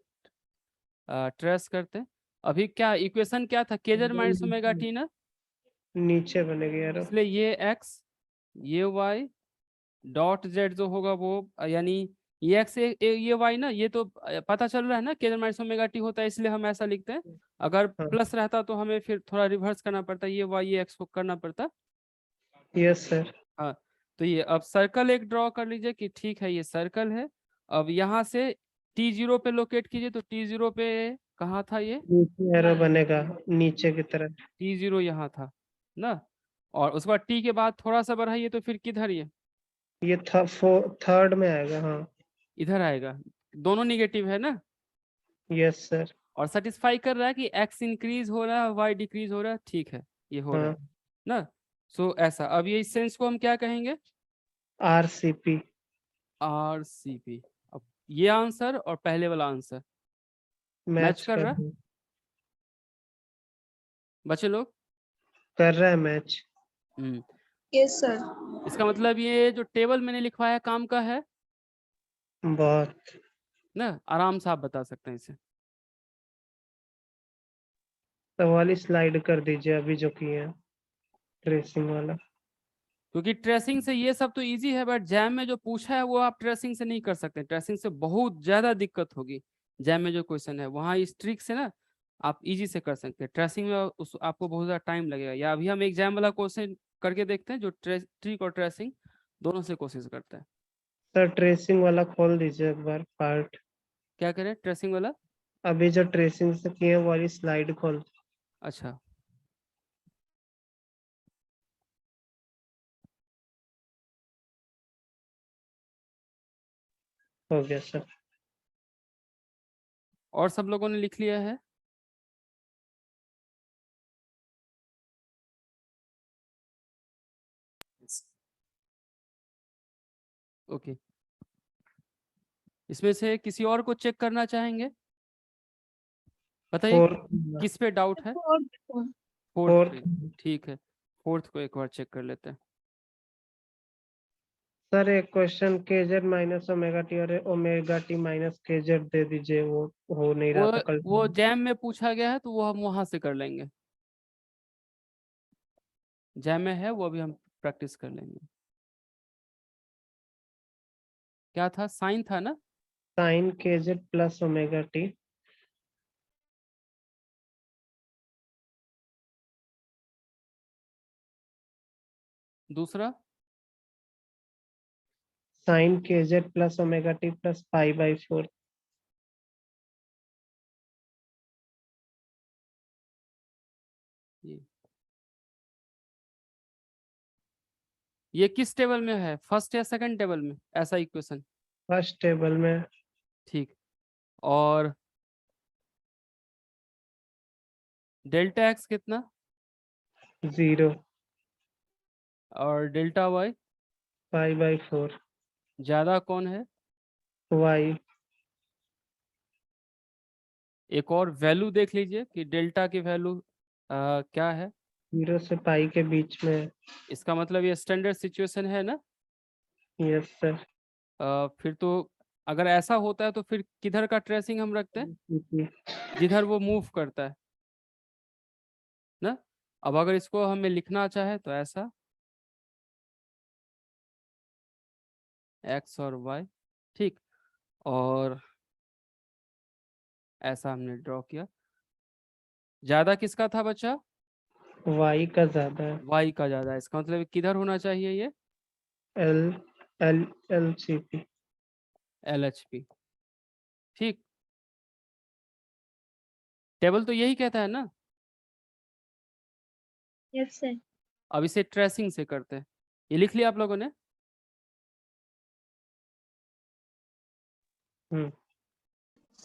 ट्रेस करते हैं अभी क्या इक्वेशन क्या था केजर माइनस ओमेगा टी ना नीचे बनेगी यार इसलिए ये x ये y डॉट z जो होगा वो यानी ये x ये y ना ये तो पता चल रहा है ना केजर माइनस ओमेगा टी होता है इसलिए हम ऐसा लिखते हैं। अगर हाँ। प्लस रहता तो हमें फिर थोड़ा रिवर्स करना पड़ता ये y ये x को करना पड़ता। यस सर हाँ तो ये अब सर्कल एक ड्रॉ कर लीजिए कि ठीक है ये सर्कल है। अब यहाँ से t0 पे लोकेट कीजिए तो t0 पे कहाँ था ये नीचे एरो बनेगा नीचे की तरफ t0 यहाँ था ना और उसके बाद t के बाद थोड़ा सा बढ़ाइए तो फिर किधर ये थर्ड में आएगा हाँ इधर आएगा दोनों निगेटिव है ना यस सर और सेटिस्फाई कर रहा है कि x इंक्रीज हो रहा है y डिक्रीज हो रहा है ठीक है ये हो रहा है हाँ ना। सो ऐसा अब ये इस सेंस को हम क्या कहेंगे RCP RCP। अब ये आंसर और पहले वाला आंसर मैच कर रहा है बच्चे लोग कर रहा है मैच यस सर इसका मतलब ये जो टेबल मैंने लिखवाया काम का है बहुत ना आराम से आप बता सकते हैं इसे। तो वाली स्लाइड कर दीजिए अभी जो किए हैं ट्रेसिंग वाला क्योंकि ट्रेसिंग से ये सब तो इजी है बट जैम में जो पूछा है वो आप ट्रेसिंग से नहीं कर सकते ट्रेसिंग से बहुत ज्यादा दिक्कत होगी। जैम में जो क्वेश्चन है वहाँ इस ट्रिक से ना आप इजी से कर सकते हैं ट्रेसिंग में आपको बहुत ज्यादा टाइम लगेगा। या अभी हम एग्जाम वाला क्वेश्चन करके देखते हैं जो ट्रिक और ट्रेसिंग दोनों से कोशिश करता है। सर ट्रेसिंग वाला खोल दीजिए एक बार पार्ट क्या करें ट्रेसिंग वाला अभी जो ट्रेसिंग से किए हैं वाली स्लाइड खोल अच्छा हो गया सर और सब लोगों ने लिख लिया है ओके इसमें से किसी और को चेक करना चाहेंगे बताइए किस पे डाउट है फोर्थ पे ठीक है फोर्थ को एक बार चेक कर लेते हैं। सर एक question KZ minus omega T और ओमेगा टी माइनस केजेड दे दीजिए वो हो नहीं रहा था कल वो जैम में पूछा गया है तो वो हम वहां से कर लेंगे जैम में है वो अभी हम प्रैक्टिस कर लेंगे। क्या था साइन था ना sine KZ plus omega T दूसरा sine KZ plus omega T plus pi by 4 ये किस टेबल में है फर्स्ट या सेकंड टेबल में ऐसा इक्वेशन फर्स्ट टेबल में ठीक और डेल्टा एक्स कितना 0 और डेल्टा वाई पाई बाई 4 ज्यादा कौन है वाई एक और वैल्यू देख लीजिए कि डेल्टा की वैल्यू क्या है। 0 से पाई के बीच में। इसका मतलब ये स्टैंडर्ड सिचुएशन है ना। Yes sir. फिर तो अगर ऐसा होता है तो फिर किधर का ट्रेसिंग हम रखते हैं, जिधर वो मूव करता है ना। अब अगर इसको हमें लिखना चाहे तो ऐसा एक्स और वाई, ठीक, और ऐसा हमने ड्रॉ किया। ज्यादा किसका था बच्चा, वाई का ज्यादा है। वाई का ज्यादा है। इसका मतलब किधर होना चाहिए ये, L L L C P. LHP, ठीक। टेबल तो यही कहता है ना। Yes sir. अब इसे ट्रेसिंग से करते हैं। ये लिख लिया आप लोगों ने।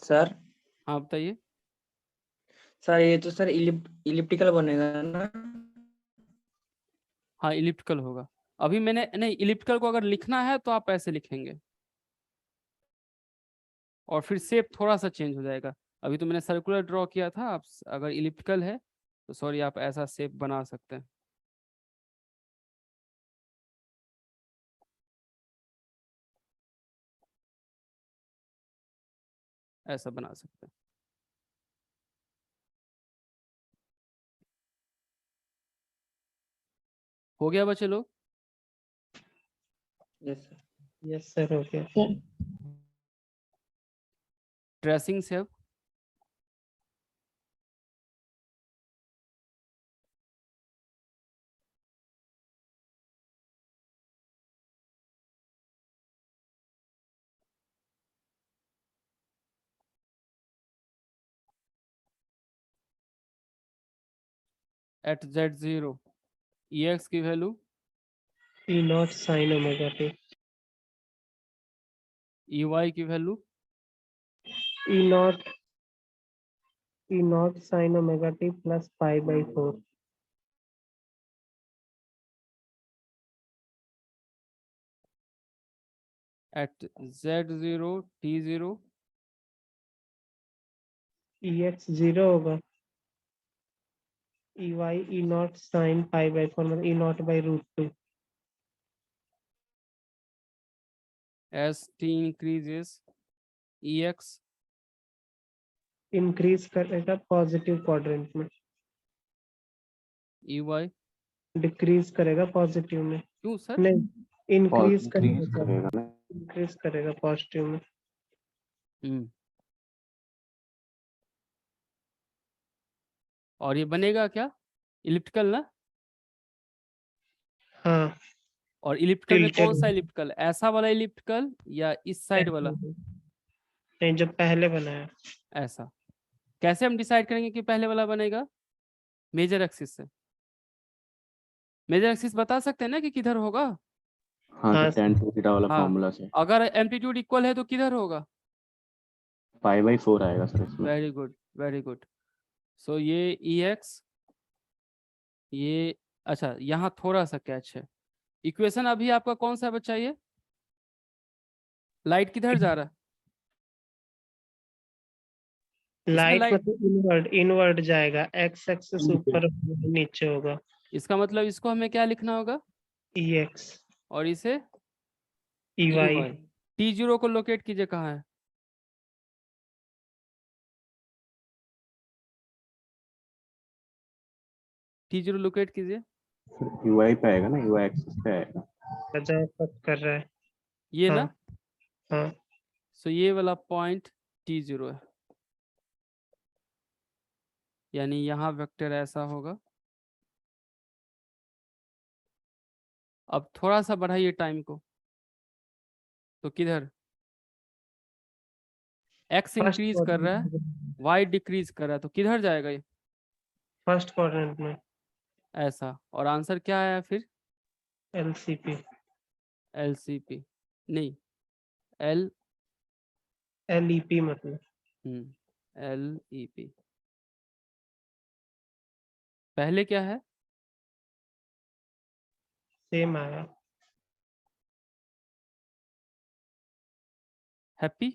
सर हाँ बताइए। सर ये तो सर इलिप्टिकल बनेगा ना। हाँ इलिप्टिकल होगा। अभी मैंने नहीं, इलिप्टिकल को अगर लिखना है तो आप ऐसे लिखेंगे और फिर शेप थोड़ा सा चेंज हो जाएगा। अभी तो मैंने सर्कुलर ड्रॉ किया था, आप अगर इलिप्टिकल है तो सॉरी आप ऐसा शेप बना सकते हैं। ऐसा बना सकते हैं। हो गया बच्चे लोग। Yes sir. यस सर हो गया। ट्रेसिंग से अब एट Z0 EX की value, E naught sine omega T. EY की value, E naught sine omega T plus pi by 4। At Z0 T0 E X 0 होगा। E Y E naught sine pi by 4 मतलब E naught by √2। as T increases EX increase करेगा positive quadrant में, EY। Decrease करेगा positive में। क्यों sir. नहीं, increase increase करेगा, करेगा ना। इंक्रीज करेगा पॉजिटिव में। और ये बनेगा क्या, इलिप्टिकल ना। हाँ और इलिप्टिकल में कौन सा tilted। इलिप्टिकल, ऐसा वाला इलिप्टिकल या इस साइड वाला, नहीं जो पहले बनाया। ऐसा। कैसे हम डिसाइड करेंगे कि पहले वाला बनेगा, मेजर एक्सिस से। मेजर एक्सिस बता सकते हैं ना कि किधर होगा। हाँ हाँ तो tan to थीटा वाला हाँ, फॉर्मूला से अगर एम्पलीट्यूड इक्वल है तो किधर होगा। π/4 आएगा सर इसमें। Very good very good. So ये EX, ये अच्छा यहाँ थोड़ा सा कैच है। इक्वेशन अभी आपका कौन सा बच्चा, ये लाइट किधर जा रहा है, इसमें लाइट लाइट, मतलब इनवर्ड इनवर्ड जाएगा, एक्स एक्सिस ऊपर नीचे होगा। इसका मतलब इसको हमें क्या लिखना होगा, ई एक्स और इसे ई वाई। EY। T0 को लोकेट कीजिए, कहाँ है, T0 लोकेट कीजिए। ui पे आएगा ना, ui एक्सिस पे आएगा। कर रहा है। ये हाँ ना। हाँ। सो ये वाला पॉइंट T0 है, यानी यहाँ वेक्टर ऐसा होगा। अब थोड़ा सा बढ़ाइए टाइम को, तो किधर X फर्स्ट इंक्रीज कर रहा है, क्वाड्रेंट, Y डिक्रीज कर रहा है, तो किधर जाएगा ये, फर्स्ट क्वाड्रेंट में। ऐसा। और आंसर क्या आया फिर, एलसीपी। LCP नहीं, L एलईपी मतलब। LEP। पहले क्या है, सेम आया। हैप्पी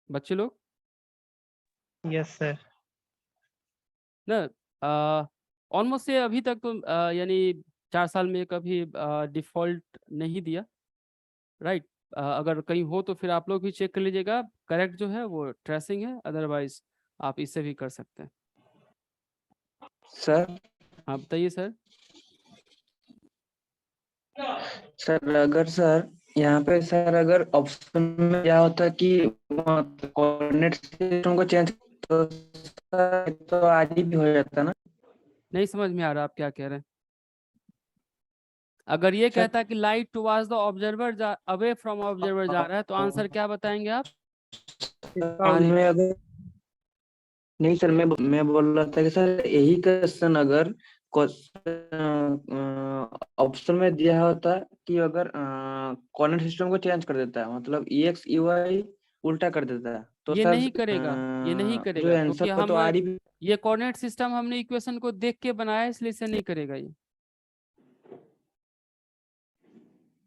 बच्चे लोग यस सर। ना? ऑलमोस्ट से अभी तक तो यानी 4 साल में कभी डिफॉल्ट नहीं दिया, राइट? अगर कहीं हो तो फिर आप लोग भी चेक कर लीजिएगा, करेक्ट जो है वो ट्रेसिंग है, अदरवाइज आप इससे भी कर सकते हैं। सर हाँ बताइए सर। सर अगर सर यहाँ पे सर अगर ऑप्शन में क्या होता है कि कोऑर्डिनेट सिस्टम को चेंज तो सर तो आज ही भी हो जाता ना। नहीं समझ में आ रहा आप क्या कह रहे हैं। अगर ये सर कहता है कि light towards the observer away from observer जा रहा है तो आंसर क्या बताएंगे आप? आज में अगर नहीं सर मैं बोल रहा था कि सर यही क्वेश्चन अगर ऑप्शन में दिया होता कि अगर कोऑर्डिनेट सिस्टम को चेंज कर देता है मतलब एक्स वाई उल्टा कर देता है तो ये सर नहीं करेगा, ये नहीं जो करेगा, क्योंकि आंसर था तो हम आ रही ये कोऑर्डिनेट सिस्टम हमने इक्वेशन को देख के बनाया है, इसलिए इसे नहीं करेगा ये।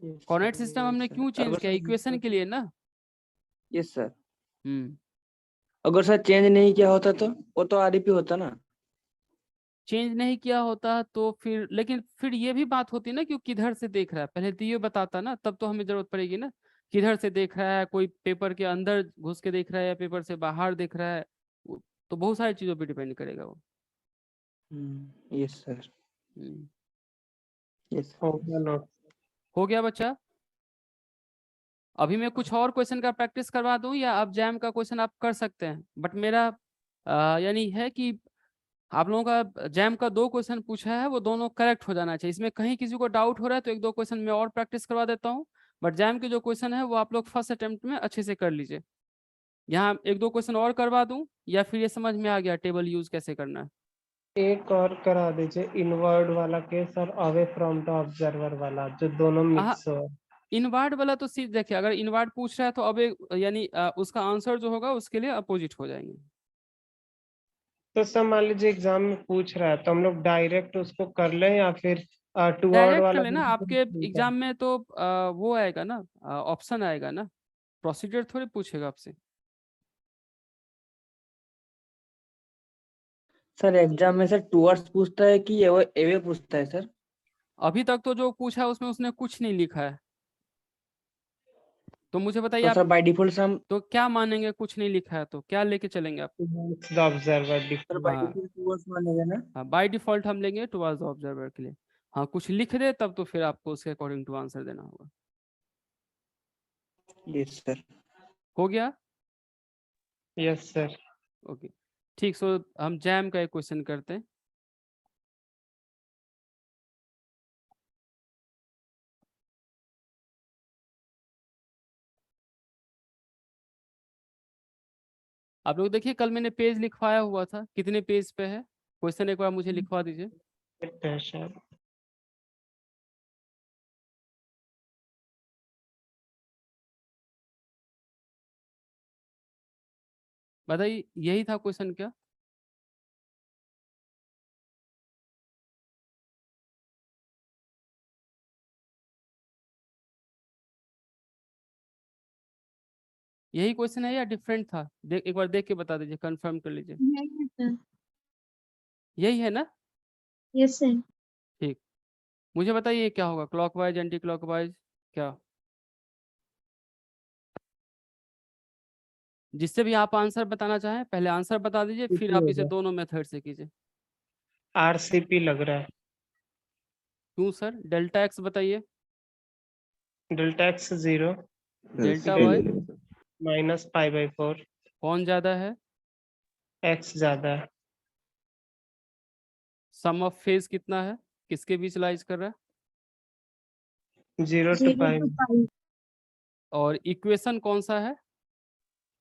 कोऑर्डिनेट सिस्टम हमने क्यों चेंज किया? इक्वेशन के लिए ना। Yes sir. हम्म अगर सर चेंज नहीं किया होता तो वो तो आरईपी होता ना। चेंज नहीं किया होता तो फिर, लेकिन फिर ये भी बात होती ना कि वो किधर से देख रहा है, पहले तो ये बताता ना, तब तो हमें जरूरत पड़ेगी ना, किधर से देख रहा है, कोई पेपर के अंदर घुस के देख रहा है या पेपर से बाहर देख रहा है, तो बहुत सारी चीजों पे डिपेंड करेगा वो। Yes sir. हम्म, हो गया नोट। हो गया बच्चा? अभी मैं कुछ और क्वेश्चन का प्रैक्टिस करवा दूं या अब जैम का क्वेश्चन आप कर सकते हैं, बट मेरा यानी है कि आप लोगों का जैम का 2 क्वेश्चन पूछा है वो दोनों करेक्ट हो जाना चाहिए। इसमें कहीं किसी को डाउट हो रहा है तो 1-2 क्वेश्चन में और प्रैक्टिस करवा देता हूँ, बट जैम के जो क्वेश्चन है वो आप लोग फर्स्ट अटेम्प्ट में अच्छे से कर लीजिए। यहाँ 1-2 क्वेश्चन और करवा दूं या फिर ये समझ में आ गया टेबल यूज कैसे करना है? एक और करा दीजिए इनवर्ड वाला केस और अवे फ्रॉम द ऑब्जर्वर वाला, जो दोनों हाँ मिक्स हो। इनवर्ड वाला तो सीध देखिए, अगर इनवर्ड पूछ रहा है तो अब यानी उसका आंसर जो होगा उसके लिए अपोजिट हो जाएंगे। तो सर मान लीजिए एग्जाम में पूछ रहा है तो हम लोग डायरेक्ट उसको कर लें या फिर टुवर्ड डायरेक्ट कर वाला लेना, आपके एग्जाम में तो वो आएगा ना, ऑप्शन आएगा ना, प्रोसीजर थोड़ी पूछेगा आपसे। सर एग्जाम में सर टूवर्ड्स पूछता है कि एवे पूछता है सर? अभी तक तो जो पूछा है उसमें उसने कुछ नहीं लिखा है, तो मुझे बताइए तो आप सर बाय डिफॉल्ट हम तो क्या मानेंगे? कुछ नहीं लिखा है तो क्या लेके चलेंगे आप? The observer. सर बाय हाँ डिफॉल्ट टूवर्ड्स मानेगा ना। हाँ बाय डिफॉल्ट हम लेंगे टुवर्ड्स द ऑब्जर्वर के लिए। हाँ कुछ लिख दे तब तो फिर आपको उसके अकॉर्डिंग टू आंसर देना होगा। Yes sir. हो गया? Yes sir. ओके ठीक। सो हम जैम का एक क्वेश्चन करते हैं। आप लोग देखिए कल मैंने पेज लिखवाया हुआ था, कितने पेज पे है क्वेश्चन, एक बार मुझे लिखवा दीजिए। सर बताइए यही था क्वेश्चन क्या? यही क्वेश्चन है या डिफरेंट था? एक बार देख के बता दीजिए, कंफर्म कर लीजिए। यही है ना? Yes sir. ठीक, मुझे बताइए क्या होगा, क्लॉकवाइज एंटी क्लॉकवाइज क्या? जिससे भी आप आंसर बताना चाहें पहले आंसर बता दीजिए, फिर आप इसे दोनों मेथड से कीजिए। आरसीपी लग रहा है। क्यों सर? डेल्टा एक्स बताइए। Delta X 0 delta Y minus π/4 कौन ज्यादा है? एक्स ज्यादा है। सम ऑफ फेज कितना है, किसके बीच लाइज कर रहा है? 0 to 0 π to pi. और इक्वेशन कौन सा है?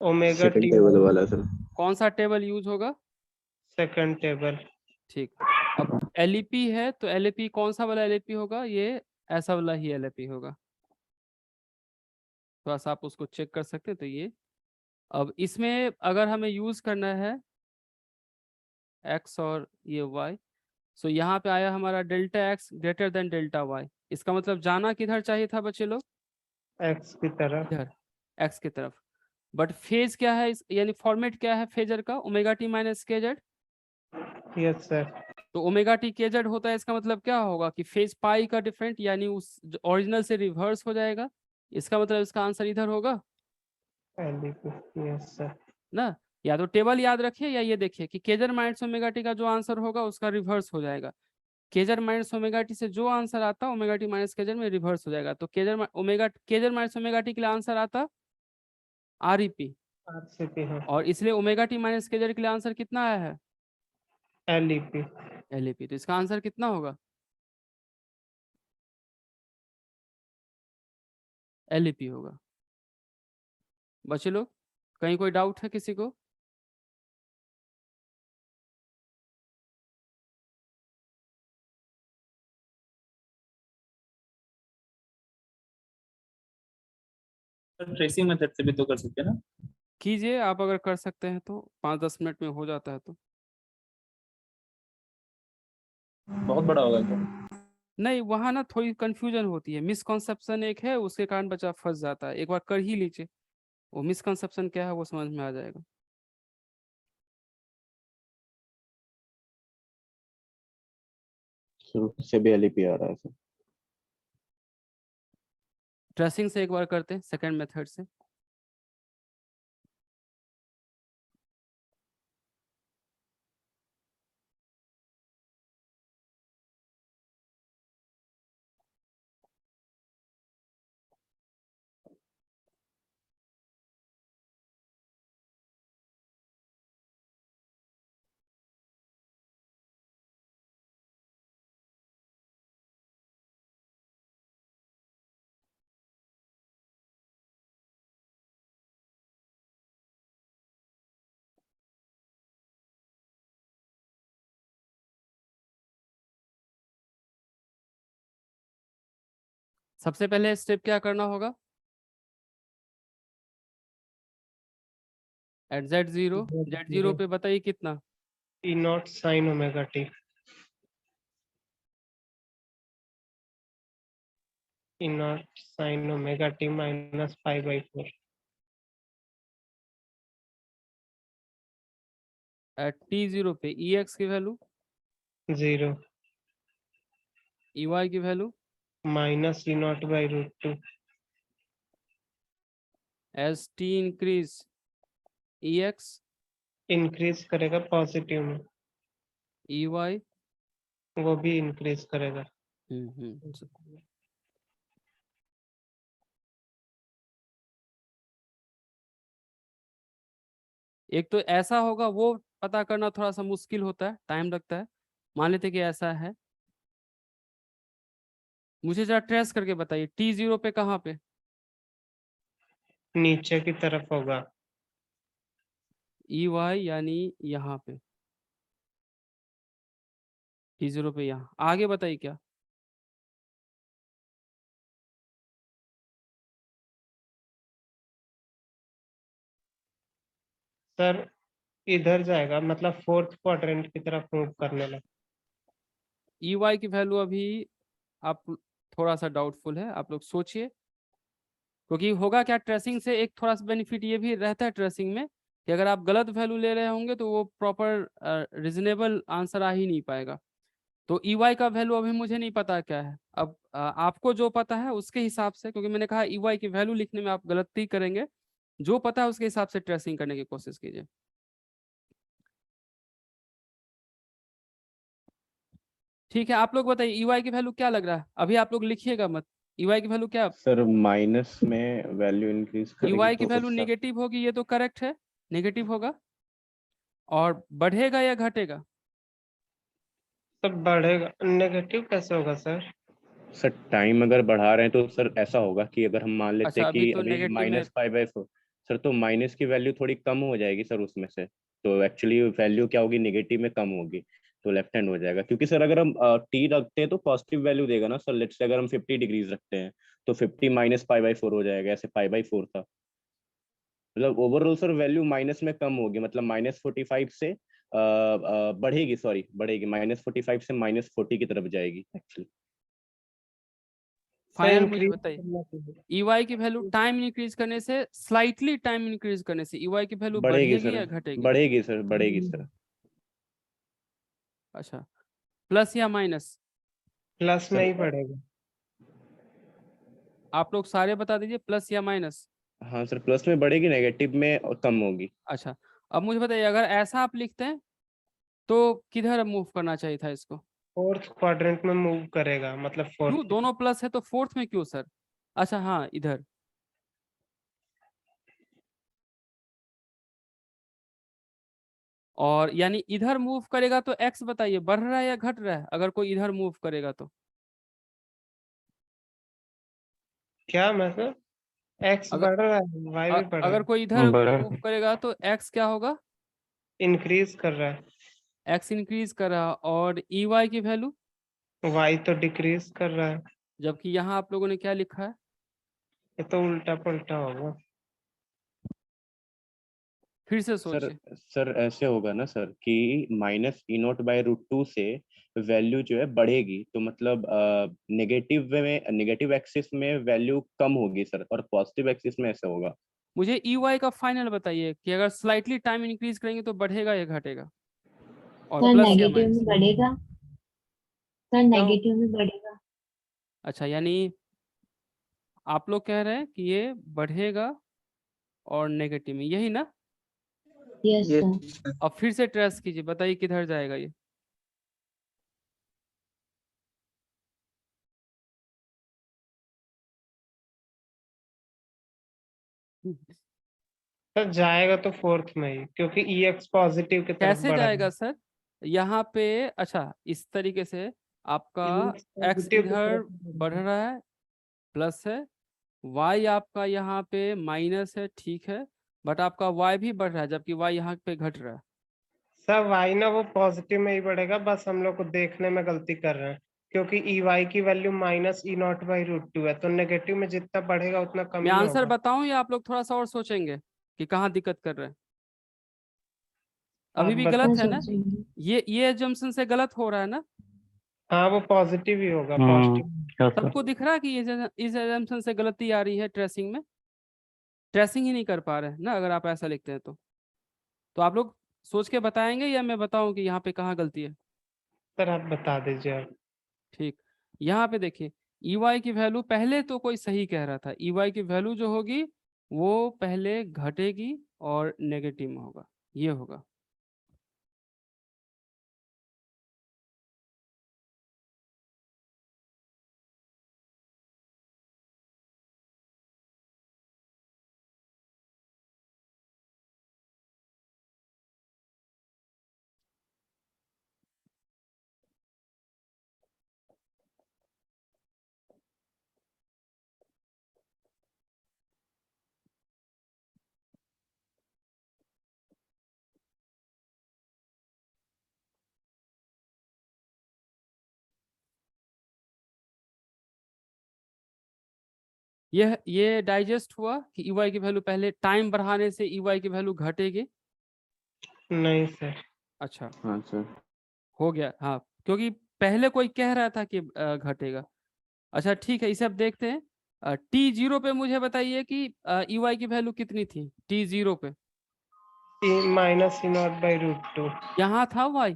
ओमेगा सेकंड टी टेबल वाला सर। कौन सा टेबल यूज होगा? Second table. ठीक, अब एलईपी है तो एलईपी कौन सा वाला एलईपी होगा? ये ऐसा वाला ही एलईपी होगा, थोड़ा सा आप उसको चेक कर सकते हैं। तो ये अब इसमें अगर हमें यूज करना है एक्स और ये वाई, सो यहाँ पे आया हमारा delta X greater than delta Y. इसका मतलब जाना किधर चाहिए था बच्चे लोग? एक्स की तरफ। इधर एक्स की तरफ। बट फेज क्या है यानी फॉर्मेट क्या है फेजर का, omega T minus K Z. Yes sir. तो ओमेगा टी के जेड होता है, इसका मतलब क्या होगा कि फेज पाई का डिफरेंट यानी उस ओरिजिनल से रिवर्स हो जाएगा। इसका मतलब इसका आंसर इधर होगा यस सर। ना। या तो टेबल याद रखिए या ये देखिए कि केजर माइनस ओमेगा टी का जो आंसर होगा उसका रिवर्स हो जाएगा। केजर माइनस ओमेगा टी से जो आंसर आता है ओमेगा टी माइनस केजर में रिवर्स हो जाएगा। तो केजर माइनस ओमेगा टी के लिए आंसर आता आरईपी, आरसीपी हाँ। और इसलिए ओमेगा टी माइनस केजर के लिए आंसर कितना आया है एलईपी। एलईपी। तो इसका आंसर कितना होगा एलईपी होगा। बच्चे लोग कहीं कोई डाउट है किसी को? ट्रेसिंग मेथड से भी तो कर सकते हैं ना? कीजिए आप, अगर कर सकते हैं तो 5-10 मिनट में हो जाता है तो। बहुत बड़ा होगा क्या? नहीं, वहां ना थोड़ी कंफ्यूजन होती है, मिसकॉन्सेप्शन एक है, उसके कारण बच्चा फंस जाता है। एक बार कर ही लीजिए, वो मिसकॉन्सेप्शन क्या है वो समझ में आ जाएगा। शुरू से भी एलईपी आ रहा है सर। ट्रेसिंग से एक बार करते हैं, सेकंड मेथड से। सबसे पहले स्टेप क्या करना होगा, एट Z0 पे बताइए कितना। E naught sine omega T. E naught sine omega T minus π/4। At T0 पे EX की वैल्यू, 0 EY की value minus E naught √2। As T increase EX increase करेगा पॉजिटिव में, EY। वो भी इंक्रीज करेगा। एक तो ऐसा होगा, वो पता करना थोड़ा सा मुश्किल होता है, टाइम लगता है। मान लेते कि ऐसा है, मुझे जरा ट्रेस करके बताइए T0 पे कहाँ पे, नीचे की तरफ होगा। EY यानी यहाँ पे, T0 पे यहाँ। आगे बताइए क्या। सर इधर जाएगा, मतलब फोर्थ क्वाड्रेंट की तरफ मूव करने लगा। EY की वैल्यू अभी आप थोड़ा सा डाउटफुल है, आप लोग सोचिए। क्योंकि होगा क्या, ट्रेसिंग से एक थोड़ा सा बेनिफिट ये भी रहता है ट्रेसिंग में कि अगर आप गलत वैल्यू ले रहे होंगे तो वो प्रॉपर रीजनेबल आंसर आ ही नहीं पाएगा। तो EY का वैल्यू अभी मुझे नहीं पता क्या है। अब आपको जो पता है उसके हिसाब से, क्योंकि मैंने कहा EY की वैल्यू लिखने में आप गलती करेंगे, जो पता है उसके हिसाब से ट्रेसिंग करने की कोशिश कीजिए। ठीक है, आप लोग बताइए EY की वैल्यू क्या लग रहा है, अभी आप लोग लिखिएगा मत। EY की वैल्यू क्या, सर माइनस में वैल्यू इंक्रीज करेगी EY की तो वैल्यू उसका नेगेटिव होगी, ये तो करेक्ट है, नेगेटिव होगा। और बढ़ेगा या घटेगा, सब बढ़ेगा। नेगेटिव कैसे होगा सर? सर टाइम अगर बढ़ा रहे हैं तो सर ऐसा होगा कि अगर हम मान लेते अच्छा हैं अभी कि तो अभी नेगेटिव में। -π/4, सर तो माइनस की वैल्यू थोड़ी कम हो जाएगी सर उसमें से। तो एक्चुअली वैल्यू क्या होगी, नेगेटिव में कम होगी, तो लेफ्ट हैंड हो जाएगा। क्योंकि सर अगर हम टी रखते हैं तो पॉजिटिव वैल्यू देगा ना सर। लेट्स से अगर हम 50 डिग्रीज रखते हैं तो 50 माइनस π/4 हो जाएगा, ऐसे π/4 था। मतलब ओवरऑल सर वैल्यू माइनस में कम होगी, मतलब -45 से बढ़ेगी, सॉरी बढ़ेगी, -45 से -40 की तरफ जाएगी एक्चुअली। फाइनल मुझे increase बताइए। करना चाहिए। EY की वैल्यू टाइम इंक्रीज करने से, स्लाइटली टाइम इंक्रीज करने से EY की वैल्यू बढ़ेगी बढ़ेगी सर, या घटेगी? बढ़ेगी सर, बढ़ेगी सर। अच्छा, प्लस या माइनस? प्लस सर, में ही पड़ेगा। आप लोग सारे बता दीजिए, प्लस या माइनस। हाँ सर, प्लस में बढ़ेगी, नेगेटिव में कम होगी। अच्छा, अब मुझे बताइए, अगर ऐसा आप लिखते हैं तो किधर मूव करना चाहिए था इसको? फोर्थ क्वाड्रेंट में मूव करेगा, मतलब क्यों? फोर्थ। दोनों प्लस है तो फोर्थ में क्यों सर? अच्छा हाँ, इधर। और यानी इधर मूव करेगा तो एक्स बताइए बढ़ रहा है या घट रहा है, अगर कोई इधर मूव करेगा तो? क्या मतलब एक्स अगर बढ़ रहा है, वाई भी बढ़ रहा अगर है, कोई इधर बढ़ा मूव करेगा तो एक्स क्या होगा? इंक्रीज कर रहा है। एक्स इंक्रीज कर रहा, और EY की वैल्यू? वाई तो डिक्रीज कर रहा है। जबकि यहाँ आप लोगों ने क्या लिखा है? ये तो उल्टा पुल्टा होगा। फिर से सर सोचिए। सर ऐसे होगा ना सर कि -E0/√2 से वैल्यू जो है बढ़ेगी, तो मतलब नेगेटिव एक्सिस में वैल्यू कम होगी सर, और पॉजिटिव एक्सिस में ऐसा होगा। मुझे EY का फाइनल बताइए कि अगर स्लाइटली टाइम इंक्रीज करेंगे तो बढ़ेगा या घटेगा, और सर प्लस या नेगेटिव माइनस? में बढ़ेगा। सर क्या हो? नेगेटिव में बढ़ेगा। अच्छा, यानी आप लोग कह रहे हैं कि ये बढ़ेगा और नेगेटिव में, यही ना? यस ये सर। अब फिर से ट्रेस कीजिए, बताइए किधर जाएगा ये? सर जाएगा तो फोर्थ में ही, क्योंकि ई एक्स पॉजिटिव की तरफ कैसे बढ़ा जाएगा सर? यहाँ पे अच्छा, इस तरीके से आपका है। एक्स पॉजिटिव की इधर तरफ बढ़ रहा है, प्लस है, वाई आपका यहाँ पे माइनस है, ठीक है, बट आपका वाई भी बढ़ रहा है जबकि वाई यहाँ पे घट रहा है। सर वाई ना वो पॉजिटिव में ही बढ़ेगा, बस हम लोग को देखने में गलती कर रहे हैं, क्योंकि ई वाई की वैल्यू -E0/√2 है, तो नेगेटिव में जितना बढ़ेगा उतना कम मैं ही आंसर होगा। बताऊं या आप लोग थोड़ा सा और सोचेंगे कि कहाँ दिक्कत कर रहे हैं? आप अभी भी बता। सर गलत है ना? सोचेंगे। ये एजम्पशन से गलत हो रहा है ना? हाँ वो पॉजिटिव ही होगा, पॉजिटिव। क्या सर? सबको दिख रहा है कि इस एजम्पशन से गलती आ रही है, ट्रेसिंग में ट्रेसिंग ही नहीं कर पा रहे हैं ना, अगर आप ऐसा लिखते हैं तो आप लोग सोच के बताएंगे या मैं बताऊं कि यहाँ पे कहाँ गलती है? सर आप बता दीजिए आप। ठीक, यहाँ पे देखिए, EY की वैल्यू पहले तो कोई सही कह रहा था, EY की वैल्यू जो होगी वो पहले घटेगी और नेगेटिव में होगा, ये होगा। ये डाइजेस्ट हुआ कि EY की वैल्यू पहले टाइम बढ़ाने से EY की वैल्यू घटेगी? नहीं सर। अच्छा, हाँ सर। हो गया, हाँ, क्योंकि पहले कोई कह रहा था कि घटेगा। अच्छा ठीक है, इसे अब देखते हैं। T0 पे मुझे बताइए कि EY की वैल्यू कितनी थी T0 पे? -E0/√2। यहाँ था Y,